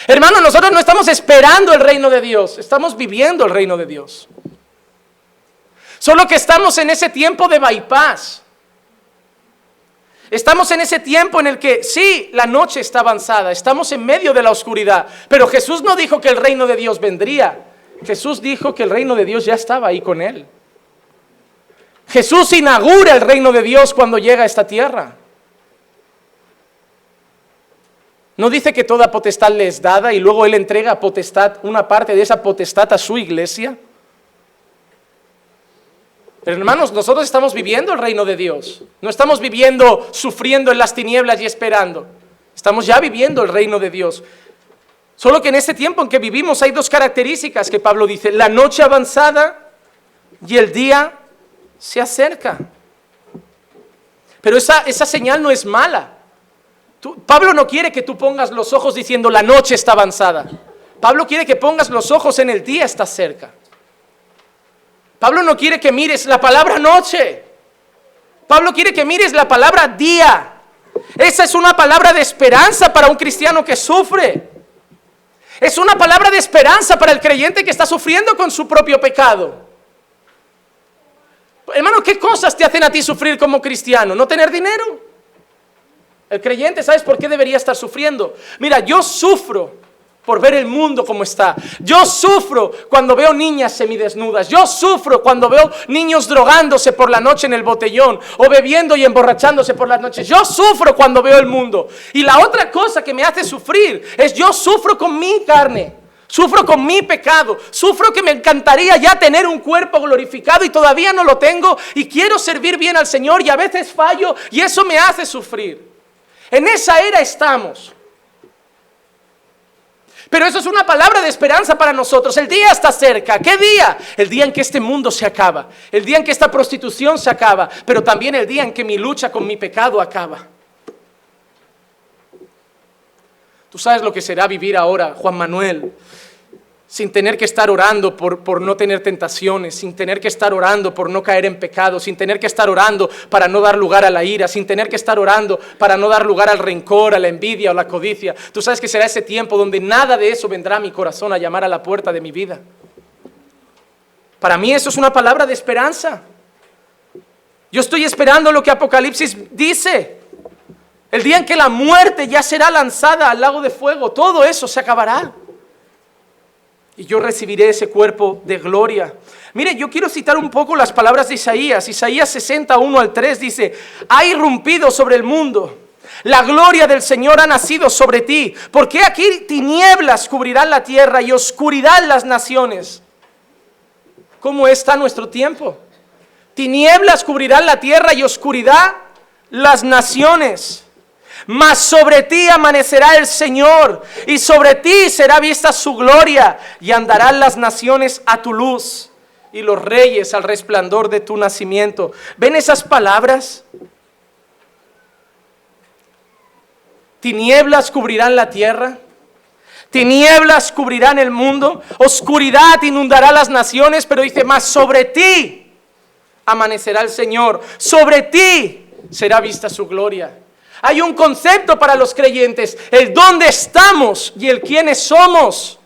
[SPEAKER 1] Hermano, nosotros no estamos esperando el reino de Dios, estamos viviendo el reino de Dios. Solo que estamos en ese tiempo de bypass. Estamos en ese tiempo en el que sí, la noche está avanzada, estamos en medio de la oscuridad, pero Jesús no dijo que el reino de Dios vendría. Jesús dijo que el reino de Dios ya estaba ahí con él. Jesús inaugura el reino de Dios cuando llega a esta tierra. No dice que toda potestad le es dada y luego él entrega potestad, una parte de esa potestad a su iglesia. Pero hermanos, nosotros estamos viviendo el reino de Dios. No estamos viviendo, sufriendo en las tinieblas y esperando. Estamos ya viviendo el reino de Dios. Solo que en este tiempo en que vivimos hay dos características que Pablo dice: la noche avanzada y el día se acerca. Pero esa señal no es mala. Pablo no quiere que tú pongas los ojos diciendo la noche está avanzada. Pablo quiere que pongas los ojos en el día está cerca. Pablo no quiere que mires la palabra noche. Pablo quiere que mires la palabra día. Esa es una palabra de esperanza para un cristiano que sufre. Es una palabra de esperanza para el creyente que está sufriendo con su propio pecado. Hermano, ¿qué cosas te hacen a ti sufrir como cristiano? ¿No tener dinero? El creyente, ¿sabes por qué debería estar sufriendo? Mira, yo sufro por ver el mundo como está. Yo sufro cuando veo niñas semidesnudas. Yo sufro cuando veo niños drogándose por la noche en el botellón o bebiendo y emborrachándose por las noches. Yo sufro cuando veo el mundo. Y la otra cosa que me hace sufrir es yo sufro con mi carne. Sufro con mi pecado. Sufro que me encantaría ya tener un cuerpo glorificado y todavía no lo tengo y quiero servir bien al Señor y a veces fallo y eso me hace sufrir. En esa era estamos. Pero eso es una palabra de esperanza para nosotros. El día está cerca. ¿Qué día? El día en que este mundo se acaba. El día en que esta prostitución se acaba. Pero también el día en que mi lucha con mi pecado acaba. Tú sabes lo que será vivir ahora, Juan Manuel, sin tener que estar orando por no tener tentaciones, sin tener que estar orando por no caer en pecado, sin tener que estar orando para no dar lugar a la ira, sin tener que estar orando para no dar lugar al rencor, a la envidia o la codicia. Tú sabes que será ese tiempo donde nada de eso vendrá a mi corazón a llamar a la puerta de mi vida. Para mí eso es una palabra de esperanza. Yo estoy esperando lo que Apocalipsis dice. El día en que la muerte ya será lanzada al lago de fuego, todo eso se acabará. Y yo recibiré ese cuerpo de gloria. Mire, yo quiero citar un poco las palabras de Isaías. Isaías 60:1-3 dice: ha irrumpido sobre el mundo. La gloria del Señor ha nacido sobre ti. Porque aquí tinieblas cubrirán la tierra y oscuridad las naciones. ¿Cómo está nuestro tiempo? Tinieblas cubrirán la tierra y oscuridad las naciones. Mas sobre ti amanecerá el Señor, y sobre ti será vista su gloria, y andarán las naciones a tu luz, y los reyes al resplandor de tu nacimiento. ¿Ven esas palabras? tinieblas cubrirán la tierra, tinieblas cubrirán el mundo, oscuridad inundará las naciones, pero dice más, sobre ti amanecerá el Señor, sobre ti será vista su gloria. Hay un concepto para los creyentes, el dónde estamos y el quiénes somos.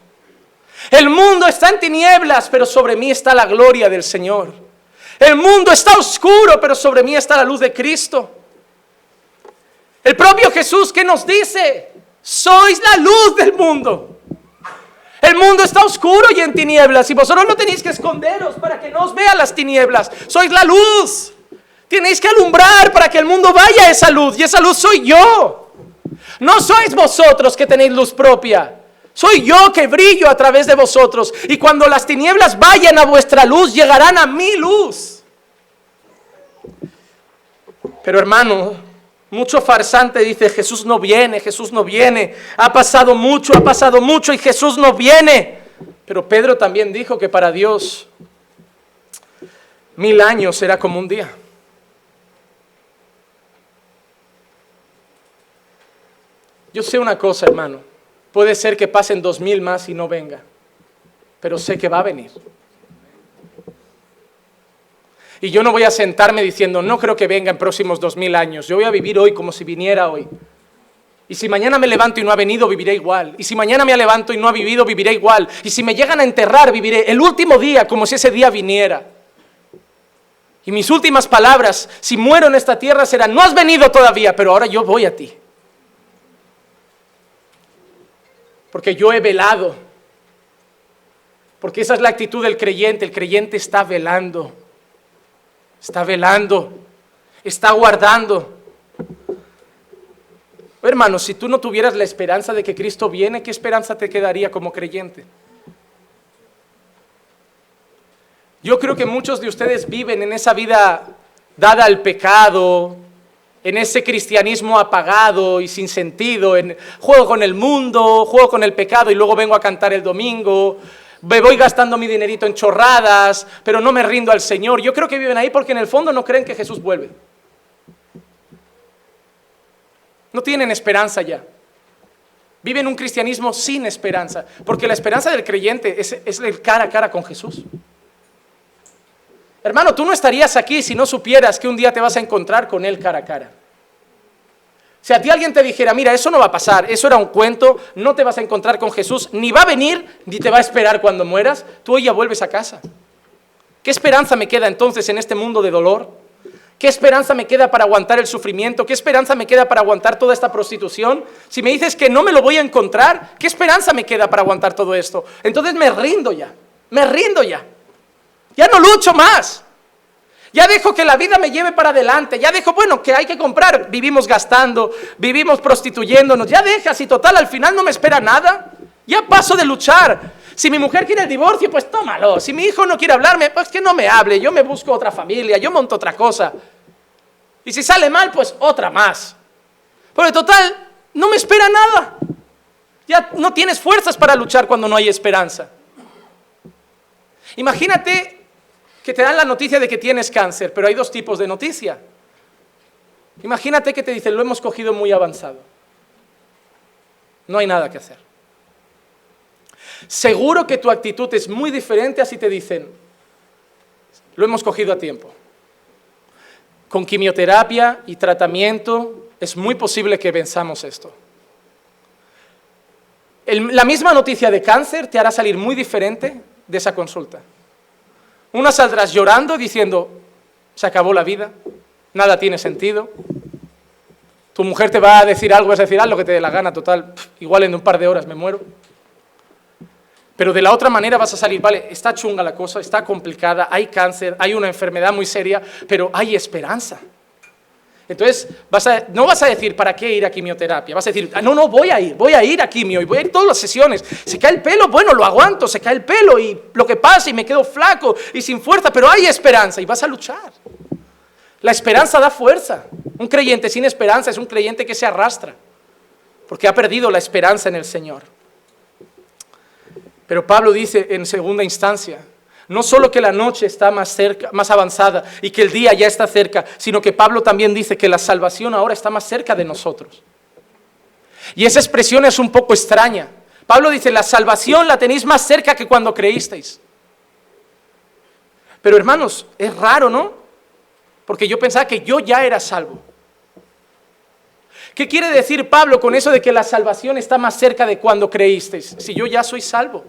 [SPEAKER 1] El mundo está en tinieblas, pero sobre mí está la gloria del Señor. El mundo está oscuro, pero sobre mí está la luz de Cristo. El propio Jesús, ¿qué nos dice? Sois la luz del mundo. El mundo está oscuro y en tinieblas, y vosotros no tenéis que esconderos para que no os vean las tinieblas. Sois la luz. Tenéis que alumbrar para que el mundo vaya a esa luz, y esa luz soy yo. No sois vosotros que tenéis luz propia. Soy yo que brillo a través de vosotros. Y cuando las tinieblas vayan a vuestra luz, llegarán a mi luz. Pero hermano, mucho farsante dice, Jesús no viene, Jesús no viene. Ha pasado mucho y Jesús no viene. Pero Pedro también dijo que para Dios 1000 años será como un día. Yo sé una cosa, hermano. Puede ser que pasen 2000 más y no venga, pero sé que va a venir. Y yo no voy a sentarme diciendo, no creo que venga en próximos 2000 años. Yo voy a vivir hoy como si viniera hoy. Y si mañana me levanto y no ha venido, viviré igual. Y si mañana me levanto y no ha vivido, viviré igual. Y si me llegan a enterrar, viviré el último día como si ese día viniera. Y mis últimas palabras, si muero en esta tierra, serán, no has venido todavía, pero ahora yo voy a ti. Porque yo he velado. Porque esa es la actitud del creyente. El creyente está velando. Está velando. Está guardando. Hermano, si tú no tuvieras la esperanza de que Cristo viene, ¿qué esperanza te quedaría como creyente? Yo creo que muchos de ustedes viven en esa vida dada al pecado, en ese cristianismo apagado y sin sentido, en juego con el mundo, juego con el pecado y luego vengo a cantar el domingo, me voy gastando mi dinerito en chorradas, pero no me rindo al Señor. Yo creo que viven ahí porque en el fondo no creen que Jesús vuelve. No tienen esperanza ya. Viven un cristianismo sin esperanza, porque la esperanza del creyente es el cara a cara con Jesús. Hermano, tú no estarías aquí si no supieras que un día te vas a encontrar con Él cara a cara. Si a ti alguien te dijera, mira, eso no va a pasar, eso era un cuento, no te vas a encontrar con Jesús, ni va a venir, ni te va a esperar cuando mueras, tú hoy ya vuelves a casa. ¿Qué esperanza me queda entonces en este mundo de dolor? ¿Qué esperanza me queda para aguantar el sufrimiento? ¿Qué esperanza me queda para aguantar toda esta prostitución? Si me dices que no me lo voy a encontrar, ¿qué esperanza me queda para aguantar todo esto? Entonces me rindo ya. Ya no lucho más. Ya dejo que la vida me lleve para adelante. Ya dejo, bueno, que hay que comprar. Vivimos gastando, vivimos prostituyéndonos. Ya dejas y total, al final no me espera nada. Ya paso de luchar. Si mi mujer quiere el divorcio, pues tómalo. Si mi hijo no quiere hablarme, pues que no me hable. Yo me busco otra familia, yo monto otra cosa. Y si sale mal, pues otra más. Pero total, no me espera nada. Ya no tienes fuerzas para luchar cuando no hay esperanza. Imagínate que te dan la noticia de que tienes cáncer, pero hay dos tipos de noticia. Imagínate que te dicen, lo hemos cogido muy avanzado. No hay nada que hacer. Seguro que tu actitud es muy diferente a si te dicen, lo hemos cogido a tiempo. Con quimioterapia y tratamiento es muy posible que venzamos esto. La misma noticia de cáncer te hará salir muy diferente de esa consulta. Una saldrás llorando diciendo, se acabó la vida, nada tiene sentido. Tu mujer te va a decir algo, vas a decir, haz lo que te dé la gana, total, igual en un par de horas me muero. Pero de la otra manera vas a salir, vale, está chunga la cosa, está complicada, hay cáncer, hay una enfermedad muy seria, pero hay esperanza. Entonces, no vas a decir, ¿para qué ir a quimioterapia? Vas a decir, no, voy a ir a quimio y voy a ir todas las sesiones. Se cae el pelo, bueno, lo aguanto, se cae el pelo y lo que pasa y me quedo flaco y sin fuerza, pero hay esperanza y vas a luchar. La esperanza da fuerza. Un creyente sin esperanza es un creyente que se arrastra, porque ha perdido la esperanza en el Señor. Pero Pablo dice en segunda instancia, no solo que la noche está más cerca, más avanzada y que el día ya está cerca, sino que Pablo también dice que la salvación ahora está más cerca de nosotros. Y esa expresión es un poco extraña. Pablo dice, la salvación la tenéis más cerca que cuando creísteis. Pero hermanos, es raro, ¿no? Porque yo pensaba que yo ya era salvo. ¿Qué quiere decir Pablo con eso de que la salvación está más cerca de cuando creísteis? Si yo ya soy salvo.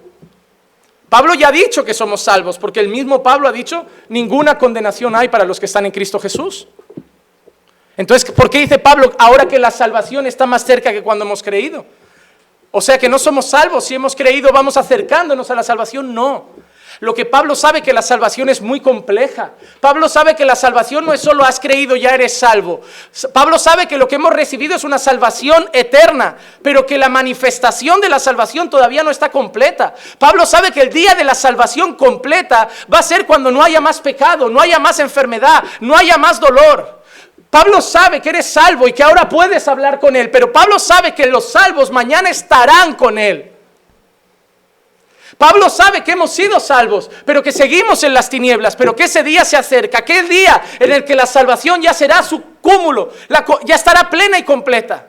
[SPEAKER 1] Pablo ya ha dicho que somos salvos, porque el mismo Pablo ha dicho, ninguna condenación hay para los que están en Cristo Jesús. Entonces, ¿por qué dice Pablo ahora que la salvación está más cerca que cuando hemos creído? O sea que no somos salvos, si hemos creído vamos acercándonos a la salvación, no. Lo que Pablo sabe que la salvación es muy compleja. Pablo sabe que la salvación no es solo has creído, ya eres salvo. Pablo sabe que lo que hemos recibido es una salvación eterna, pero que la manifestación de la salvación todavía no está completa. Pablo sabe que el día de la salvación completa va a ser cuando no haya más pecado, no haya más enfermedad, no haya más dolor. Pablo sabe que eres salvo y que ahora puedes hablar con Él, pero Pablo sabe que los salvos mañana estarán con Él. Pablo sabe que hemos sido salvos, pero que seguimos en las tinieblas, pero que ese día se acerca, aquel día en el que la salvación ya será su cúmulo, ya estará plena y completa.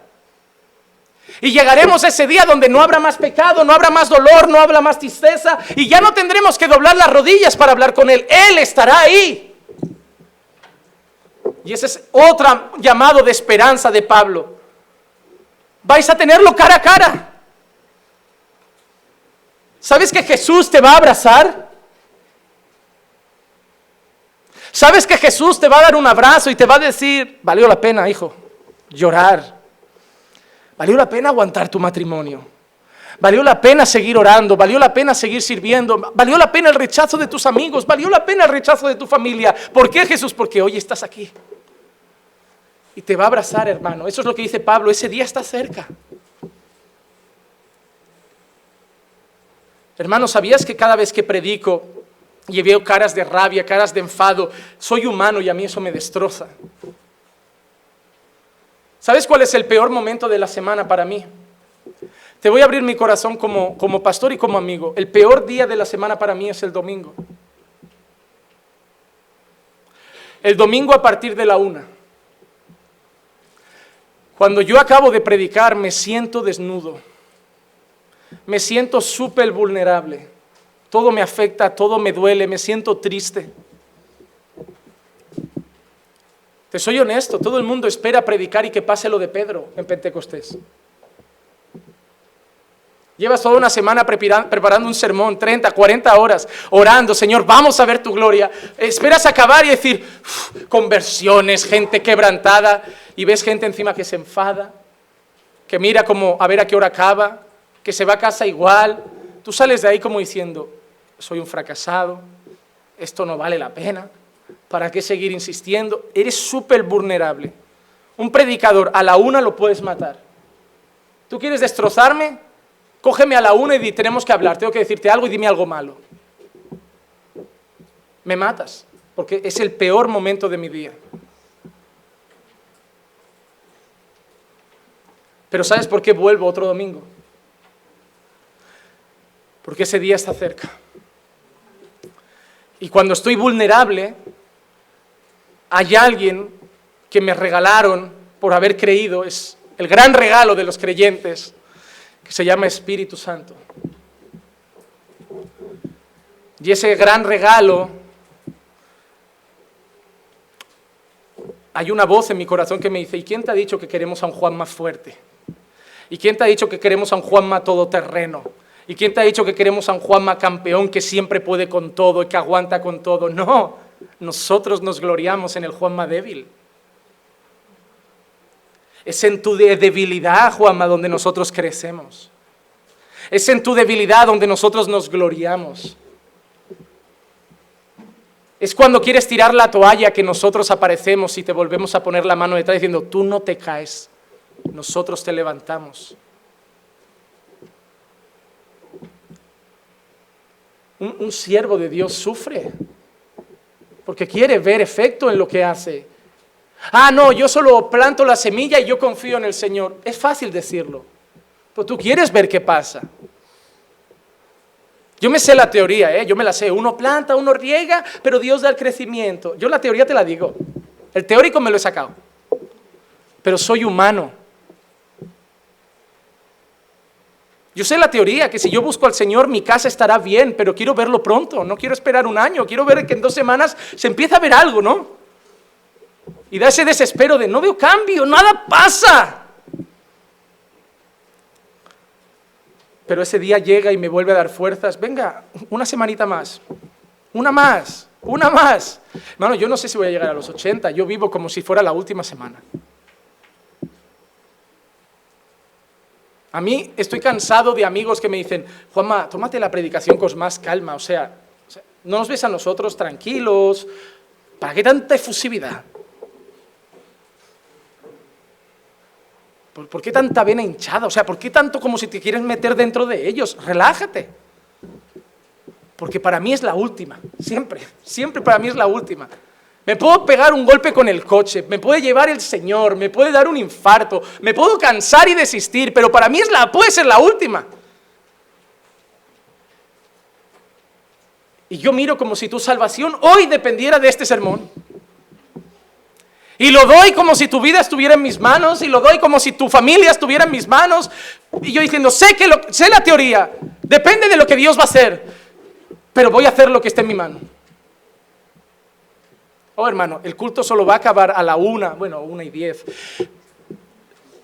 [SPEAKER 1] Y llegaremos a ese día donde no habrá más pecado, no habrá más dolor, no habrá más tristeza, y ya no tendremos que doblar las rodillas para hablar con Él. Él estará ahí. Y ese es otro llamado de esperanza de Pablo. Vais a tenerlo cara a cara. ¿Sabes que Jesús te va a abrazar? ¿Sabes que Jesús te va a dar un abrazo y te va a decir, valió la pena, hijo, llorar? Valió la pena aguantar tu matrimonio. Valió la pena seguir orando, valió la pena seguir sirviendo, valió la pena el rechazo de tus amigos, valió la pena el rechazo de tu familia. ¿Por qué, Jesús? Porque hoy estás aquí. Y te va a abrazar, hermano. Eso es lo que dice Pablo, ese día está cerca. Hermano, ¿sabías que cada vez que predico y veo caras de rabia, caras de enfado, soy humano y a mí eso me destroza? ¿Sabes cuál es el peor momento de la semana para mí? Te voy a abrir mi corazón como pastor y como amigo. El peor día de la semana para mí es el domingo. El domingo a partir de la 1. Cuando yo acabo de predicar me siento desnudo. Me siento súper vulnerable. Todo me afecta, todo me duele, me siento triste. Te soy honesto, todo el mundo espera predicar y que pase lo de Pedro en Pentecostés. Llevas toda una semana preparando un sermón, 30, 40 horas, orando, Señor, vamos a ver tu gloria. Esperas acabar y decir, conversiones, gente quebrantada, y ves gente encima que se enfada, que mira como a ver a qué hora acaba, que se va a casa igual. Tú sales de ahí como diciendo, soy un fracasado, esto no vale la pena, ¿para qué seguir insistiendo? Eres súper vulnerable. Un predicador a la 1 lo puedes matar. ¿Tú quieres destrozarme? Cógeme a la 1 y di, tenemos que hablar, tengo que decirte algo y dime algo malo. Me matas, porque es el peor momento de mi día. Pero ¿sabes por qué vuelvo otro domingo? Porque ese día está cerca. Y cuando estoy vulnerable, hay alguien que me regalaron por haber creído, es el gran regalo de los creyentes, que se llama Espíritu Santo. Y ese gran regalo, hay una voz en mi corazón que me dice, ¿y quién te ha dicho que queremos a un Juan más fuerte? ¿Y quién te ha dicho que queremos a un Juanma todoterreno? ¿Y quién te ha dicho que queremos a un Juanma campeón que siempre puede con todo y que aguanta con todo? No, nosotros nos gloriamos en el Juanma débil. Es en tu debilidad, Juanma, donde nosotros crecemos. Es en tu debilidad donde nosotros nos gloriamos. Es cuando quieres tirar la toalla que nosotros aparecemos y te volvemos a poner la mano detrás diciendo, tú no te caes, nosotros te levantamos. Un siervo de Dios sufre porque quiere ver efecto en lo que hace. Ah, no, yo solo planto la semilla y yo confío en el Señor. Es fácil decirlo, pero tú quieres ver qué pasa. Yo me sé la teoría, yo me la sé. Uno planta, uno riega, pero Dios da el crecimiento. Yo la teoría te la digo. El teórico me lo he sacado. Pero soy humano. Yo sé la teoría, que si yo busco al Señor, mi casa estará bien, pero quiero verlo pronto, no quiero esperar un año, quiero ver que en 2 semanas se empieza a ver algo, ¿no? Y da ese desespero de no veo cambio, nada pasa. Pero ese día llega y me vuelve a dar fuerzas. Venga, una semanita más, una más. Hermano, yo no sé si voy a llegar a los 80, yo vivo como si fuera la última semana. A mí estoy cansado de amigos que me dicen, Juanma, tómate la predicación con más calma, o sea, no nos ves a nosotros tranquilos, ¿para qué tanta efusividad? ¿Por qué tanta vena hinchada? O sea, ¿por qué tanto como si te quieres meter dentro de ellos? Relájate. Porque para mí es la última, siempre para mí es la última. Me puedo pegar un golpe con el coche, me puede llevar el Señor, me puede dar un infarto, me puedo cansar y desistir, pero para mí puede ser la última. Y yo miro como si tu salvación hoy dependiera de este sermón. Y lo doy como si tu vida estuviera en mis manos, y lo doy como si tu familia estuviera en mis manos. Y yo diciendo, sé la teoría, depende de lo que Dios va a hacer, pero voy a hacer lo que esté en mi mano. Oh, hermano, el culto solo va a acabar a la 1:10,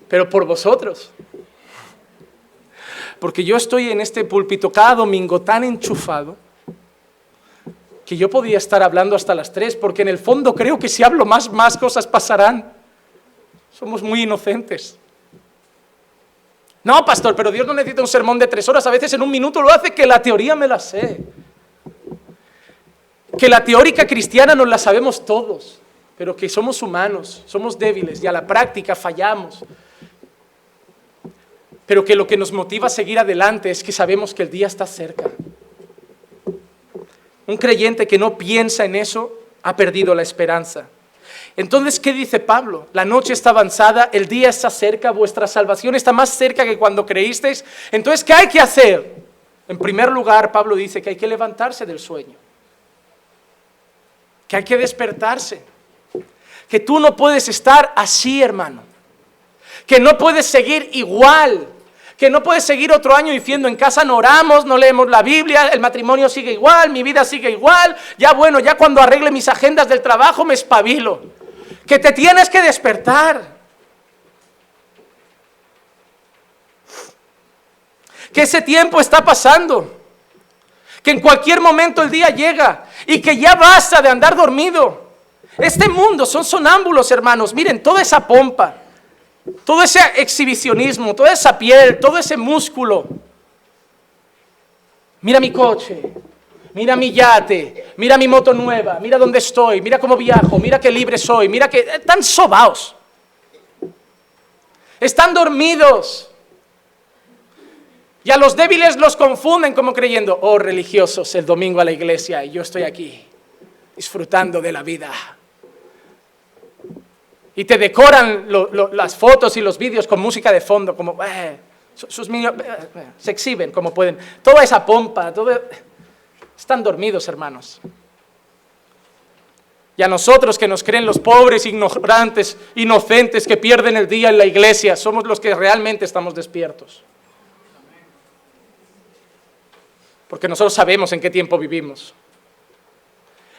[SPEAKER 1] pero por vosotros. Porque yo estoy en este púlpito cada domingo tan enchufado que yo podría estar hablando hasta las 3, porque en el fondo creo que si hablo más cosas pasarán. Somos muy inocentes. No, pastor, pero Dios no necesita un sermón de 3 horas, a veces en 1 minuto lo hace, que la teoría me la sé. Que la teórica cristiana nos la sabemos todos, pero que somos humanos, somos débiles y a la práctica fallamos. Pero que lo que nos motiva a seguir adelante es que sabemos que el día está cerca. Un creyente que no piensa en eso ha perdido la esperanza. Entonces, ¿qué dice Pablo? La noche está avanzada, el día está cerca, vuestra salvación está más cerca que cuando creísteis. Entonces, ¿qué hay que hacer? En primer lugar, Pablo dice que hay que levantarse del sueño, que hay que despertarse, que tú no puedes estar así, hermano, que no puedes seguir igual, que no puedes seguir otro año diciendo en casa no oramos, no leemos la Biblia, el matrimonio sigue igual, mi vida sigue igual, ya cuando arregle mis agendas del trabajo me espabilo. Que te tienes que despertar. Que ese tiempo está pasando. Que en cualquier momento el día llega y que ya basta de andar dormido. Este mundo son sonámbulos, hermanos. Miren, toda esa pompa, todo ese exhibicionismo, toda esa piel, todo ese músculo. Mira mi coche, mira mi yate, mira mi moto nueva, mira dónde estoy, mira cómo viajo, mira qué libre soy, mira que están sobaos. Están dormidos. Y a los débiles los confunden como creyendo, oh, religiosos, el domingo a la iglesia y yo estoy aquí disfrutando de la vida. Y te decoran las fotos y los vídeos con música de fondo, como se exhiben como pueden. Toda esa pompa, están dormidos, hermanos. Y a nosotros que nos creen los pobres, ignorantes, inocentes, que pierden el día en la iglesia, somos los que realmente estamos despiertos. Porque nosotros sabemos en qué tiempo vivimos.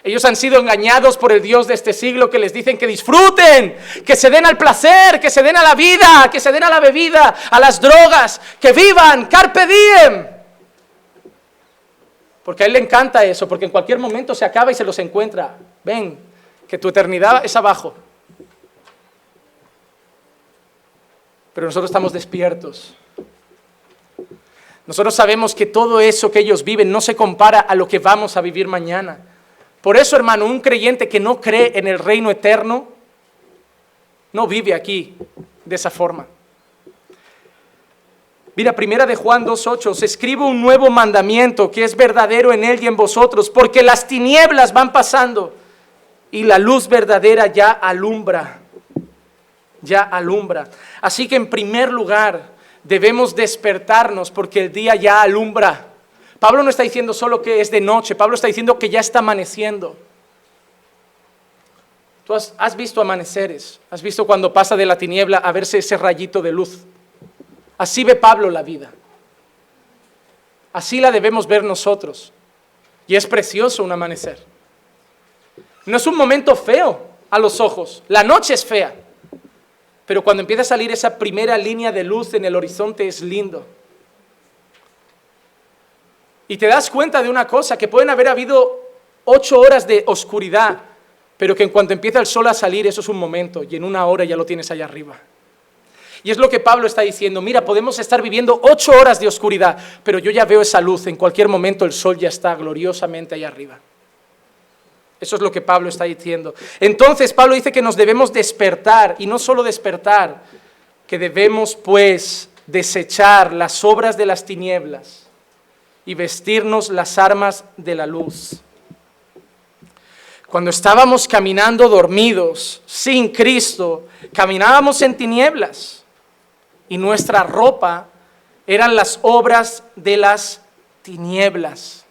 [SPEAKER 1] Ellos han sido engañados por el Dios de este siglo que les dicen que disfruten, que se den al placer, que se den a la vida, que se den a la bebida, a las drogas, que vivan, carpe diem. Porque a él le encanta eso, porque en cualquier momento se acaba y se los encuentra. Ven, que tu eternidad es abajo. Pero nosotros estamos despiertos. Nosotros sabemos que todo eso que ellos viven no se compara a lo que vamos a vivir mañana. Por eso, hermano, un creyente que no cree en el reino eterno no vive aquí de esa forma. Mira, 1 de Juan 2:8, os escribo un nuevo mandamiento que es verdadero en él y en vosotros, porque las tinieblas van pasando y la luz verdadera ya alumbra. Así que en primer lugar debemos despertarnos porque el día ya alumbra. Pablo no está diciendo solo que es de noche, Pablo está diciendo que ya está amaneciendo. Tú has visto amaneceres, has visto cuando pasa de la tiniebla a verse ese rayito de luz. Así ve Pablo la vida. Así la debemos ver nosotros. Y es precioso un amanecer. No es un momento feo a los ojos. La noche es fea. Pero cuando empieza a salir esa primera línea de luz en el horizonte es lindo. Y te das cuenta de una cosa, que pueden haber habido 8 horas de oscuridad, pero que en cuanto empieza el sol a salir, eso es un momento, y en 1 hora ya lo tienes allá arriba. Y es lo que Pablo está diciendo, mira, podemos estar viviendo 8 horas de oscuridad, pero yo ya veo esa luz, en cualquier momento el sol ya está gloriosamente allá arriba. Eso es lo que Pablo está diciendo. Entonces Pablo dice que nos debemos despertar, y no solo despertar, que debemos pues desechar las obras de las tinieblas y vestirnos las armas de la luz. Cuando estábamos caminando dormidos, sin Cristo, caminábamos en tinieblas y nuestra ropa eran las obras de las tinieblas.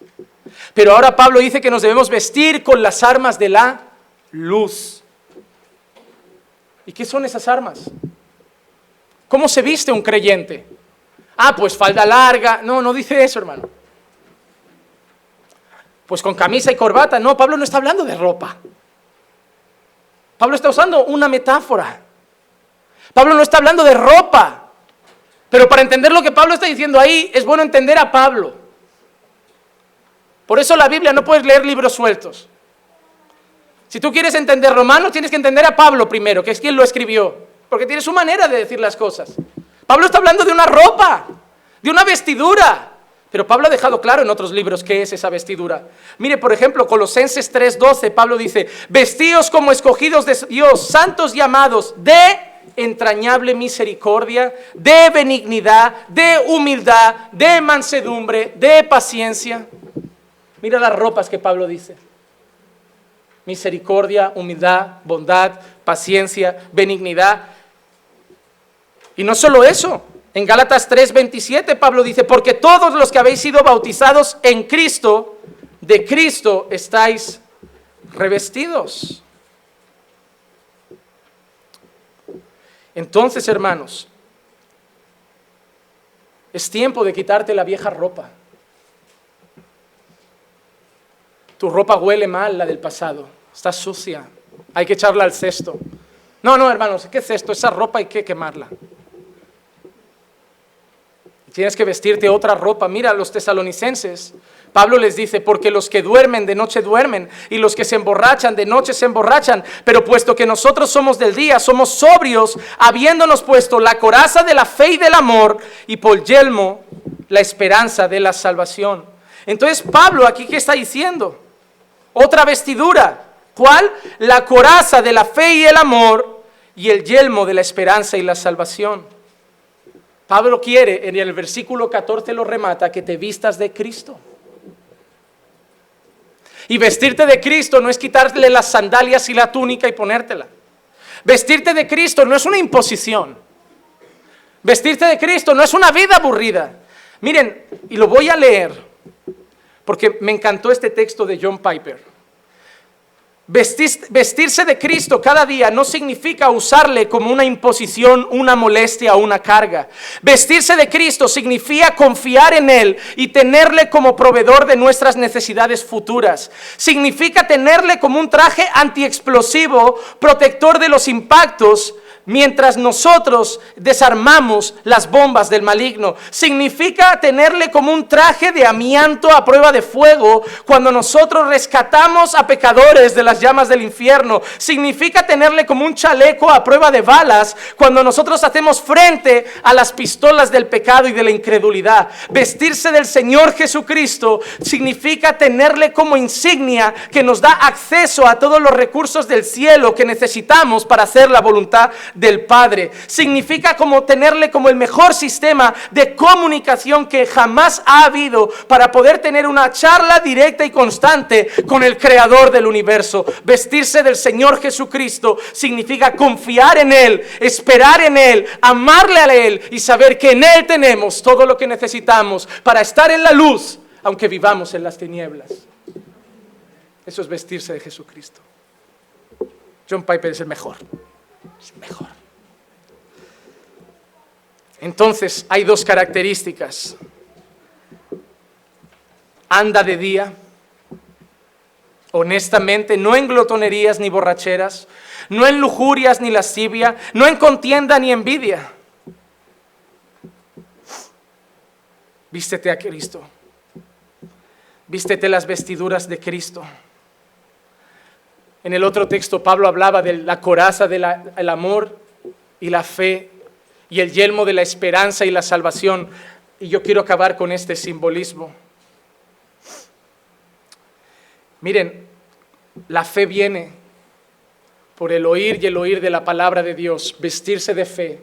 [SPEAKER 1] Pero ahora Pablo dice que nos debemos vestir con las armas de la luz. ¿Y qué son esas armas? ¿Cómo se viste un creyente? Pues falda larga. No, no dice eso, hermano. Pues con camisa y corbata. No, Pablo no está hablando de ropa. Pablo está usando una metáfora. Pablo no está hablando de ropa. Pero para entender lo que Pablo está diciendo ahí, es bueno entender a Pablo. Por eso la Biblia no puedes leer libros sueltos. Si tú quieres entender Romanos, tienes que entender a Pablo primero, que es quien lo escribió. Porque tiene su manera de decir las cosas. Pablo está hablando de una ropa, de una vestidura. Pero Pablo ha dejado claro en otros libros qué es esa vestidura. Mire, por ejemplo, Colosenses 3:12, Pablo dice, vestíos como escogidos de Dios, santos y amados, de entrañable misericordia, de benignidad, de humildad, de mansedumbre, de paciencia. Mira las ropas que Pablo dice. Misericordia, humildad, bondad, paciencia, benignidad. Y no solo eso. En Gálatas 3:27 Pablo dice, porque todos los que habéis sido bautizados en Cristo, de Cristo estáis revestidos. Entonces, hermanos, es tiempo de quitarte la vieja ropa. Tu ropa huele mal, la del pasado, está sucia, hay que echarla al cesto. No, hermanos, ¿qué cesto? Esa ropa hay que quemarla. Tienes que vestirte otra ropa. Mira, a los tesalonicenses, Pablo les dice, porque los que duermen de noche duermen, y los que se emborrachan de noche se emborrachan, pero puesto que nosotros somos del día, somos sobrios, habiéndonos puesto la coraza de la fe y del amor, y por yelmo la esperanza de la salvación. Entonces Pablo aquí, ¿qué está diciendo? Otra vestidura. ¿Cuál? La coraza de la fe y el amor, y el yelmo de la esperanza y la salvación. Pablo quiere, en el versículo 14 lo remata, que te vistas de Cristo. Y vestirte de Cristo no es quitarle las sandalias y la túnica y ponértela. Vestirte de Cristo no es una imposición. Vestirte de Cristo no es una vida aburrida. Miren, y lo voy a leer, porque me encantó este texto de John Piper. Vestirse de Cristo cada día no significa usarle como una imposición, una molestia o una carga. Vestirse de Cristo significa confiar en Él y tenerle como proveedor de nuestras necesidades futuras. Significa tenerle como un traje antiexplosivo, protector de los impactos, mientras nosotros desarmamos las bombas del maligno. Significa tenerle como un traje de amianto a prueba de fuego cuando nosotros rescatamos a pecadores de las llamas del infierno. Significa tenerle como un chaleco a prueba de balas cuando nosotros hacemos frente a las pistolas del pecado y de la incredulidad. Vestirse del Señor Jesucristo significa tenerle como insignia que nos da acceso a todos los recursos del cielo que necesitamos para hacer la voluntad del Padre. Significa como tenerle como el mejor sistema de comunicación que jamás ha habido para poder tener una charla directa y constante con el Creador del universo. Vestirse del Señor Jesucristo significa confiar en Él, esperar en Él, amarle a Él y saber que en Él tenemos todo lo que necesitamos para estar en la luz, aunque vivamos en las tinieblas. Eso es vestirse de Jesucristo. John Piper es el mejor. Es mejor. Entonces hay dos características anda de día, honestamente, no en glotonerías ni borracheras, no en lujurias ni lascivia, no en contienda ni envidia. Vístete a Cristo, vístete las vestiduras de Cristo. En el otro texto Pablo hablaba de la coraza del amor y la fe y el yelmo de la esperanza y la salvación. Y yo quiero acabar con este simbolismo. Miren, la fe viene por el oír y el oír de la palabra de Dios. Vestirse de fe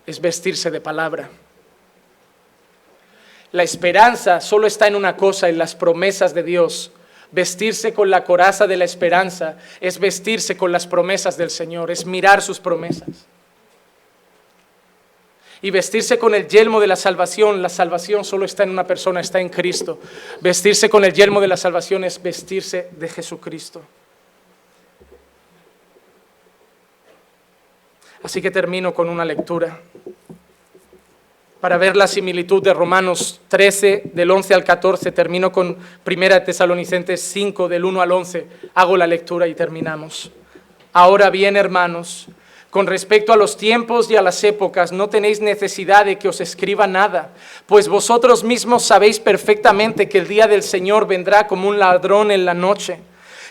[SPEAKER 1] es vestirse de palabra. La esperanza solo está en una cosa, en las promesas de Dios. Vestirse con la coraza de la esperanza es vestirse con las promesas del Señor, es mirar sus promesas. Y vestirse con el yelmo de la salvación solo está en una persona, está en Cristo. Vestirse con el yelmo de la salvación es vestirse de Jesucristo. Así que termino con una lectura para ver la similitud de Romanos 13, del 11 al 14. Termino con 1 Tesalonicenses 5, del 1 al 11. Hago la lectura y terminamos. Ahora bien, hermanos, con respecto a los tiempos y a las épocas, no tenéis necesidad de que os escriba nada, pues vosotros mismos sabéis perfectamente que el día del Señor vendrá como un ladrón en la noche.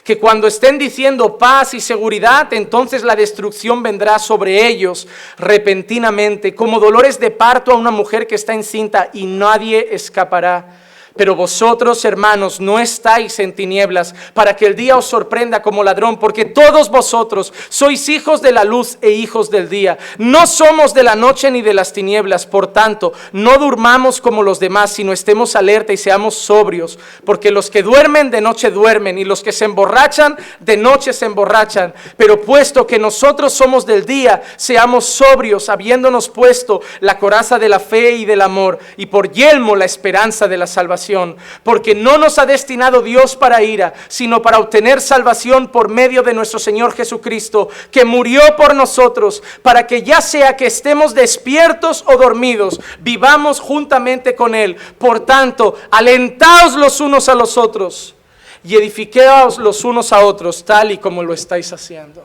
[SPEAKER 1] Que cuando estén diciendo paz y seguridad, entonces la destrucción vendrá sobre ellos repentinamente, como dolores de parto a una mujer que está encinta, y nadie escapará. Pero vosotros, hermanos, no estáis en tinieblas para que el día os sorprenda como ladrón, porque todos vosotros sois hijos de la luz e hijos del día. No somos de la noche ni de las tinieblas, por tanto, no durmamos como los demás, sino estemos alerta y seamos sobrios, porque los que duermen de noche duermen, y los que se emborrachan de noche se emborrachan. Pero puesto que nosotros somos del día, seamos sobrios, habiéndonos puesto la coraza de la fe y del amor, y por yelmo la esperanza de la salvación. Porque no nos ha destinado Dios para ira, sino para obtener salvación por medio de nuestro Señor Jesucristo, que murió por nosotros, para que ya sea que estemos despiertos o dormidos, vivamos juntamente con Él. Por tanto, alentaos los unos a los otros y edificaos los unos a otros, tal y como lo estáis haciendo.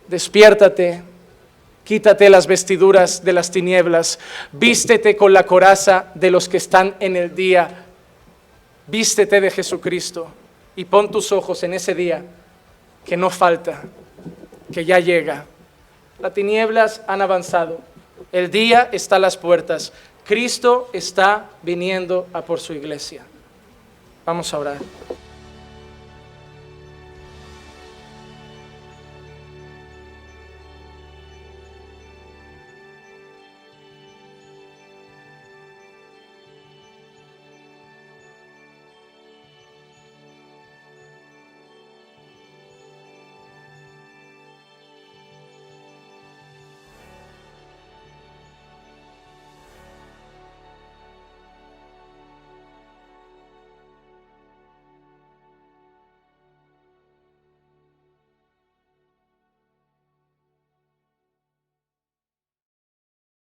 [SPEAKER 1] Despiértate. Quítate las vestiduras de las tinieblas, vístete con la coraza de los que están en el día, vístete de Jesucristo y pon tus ojos en ese día que no falta, que ya llega. Las tinieblas han avanzado, el día está a las puertas, Cristo está viniendo a por su iglesia. Vamos a orar.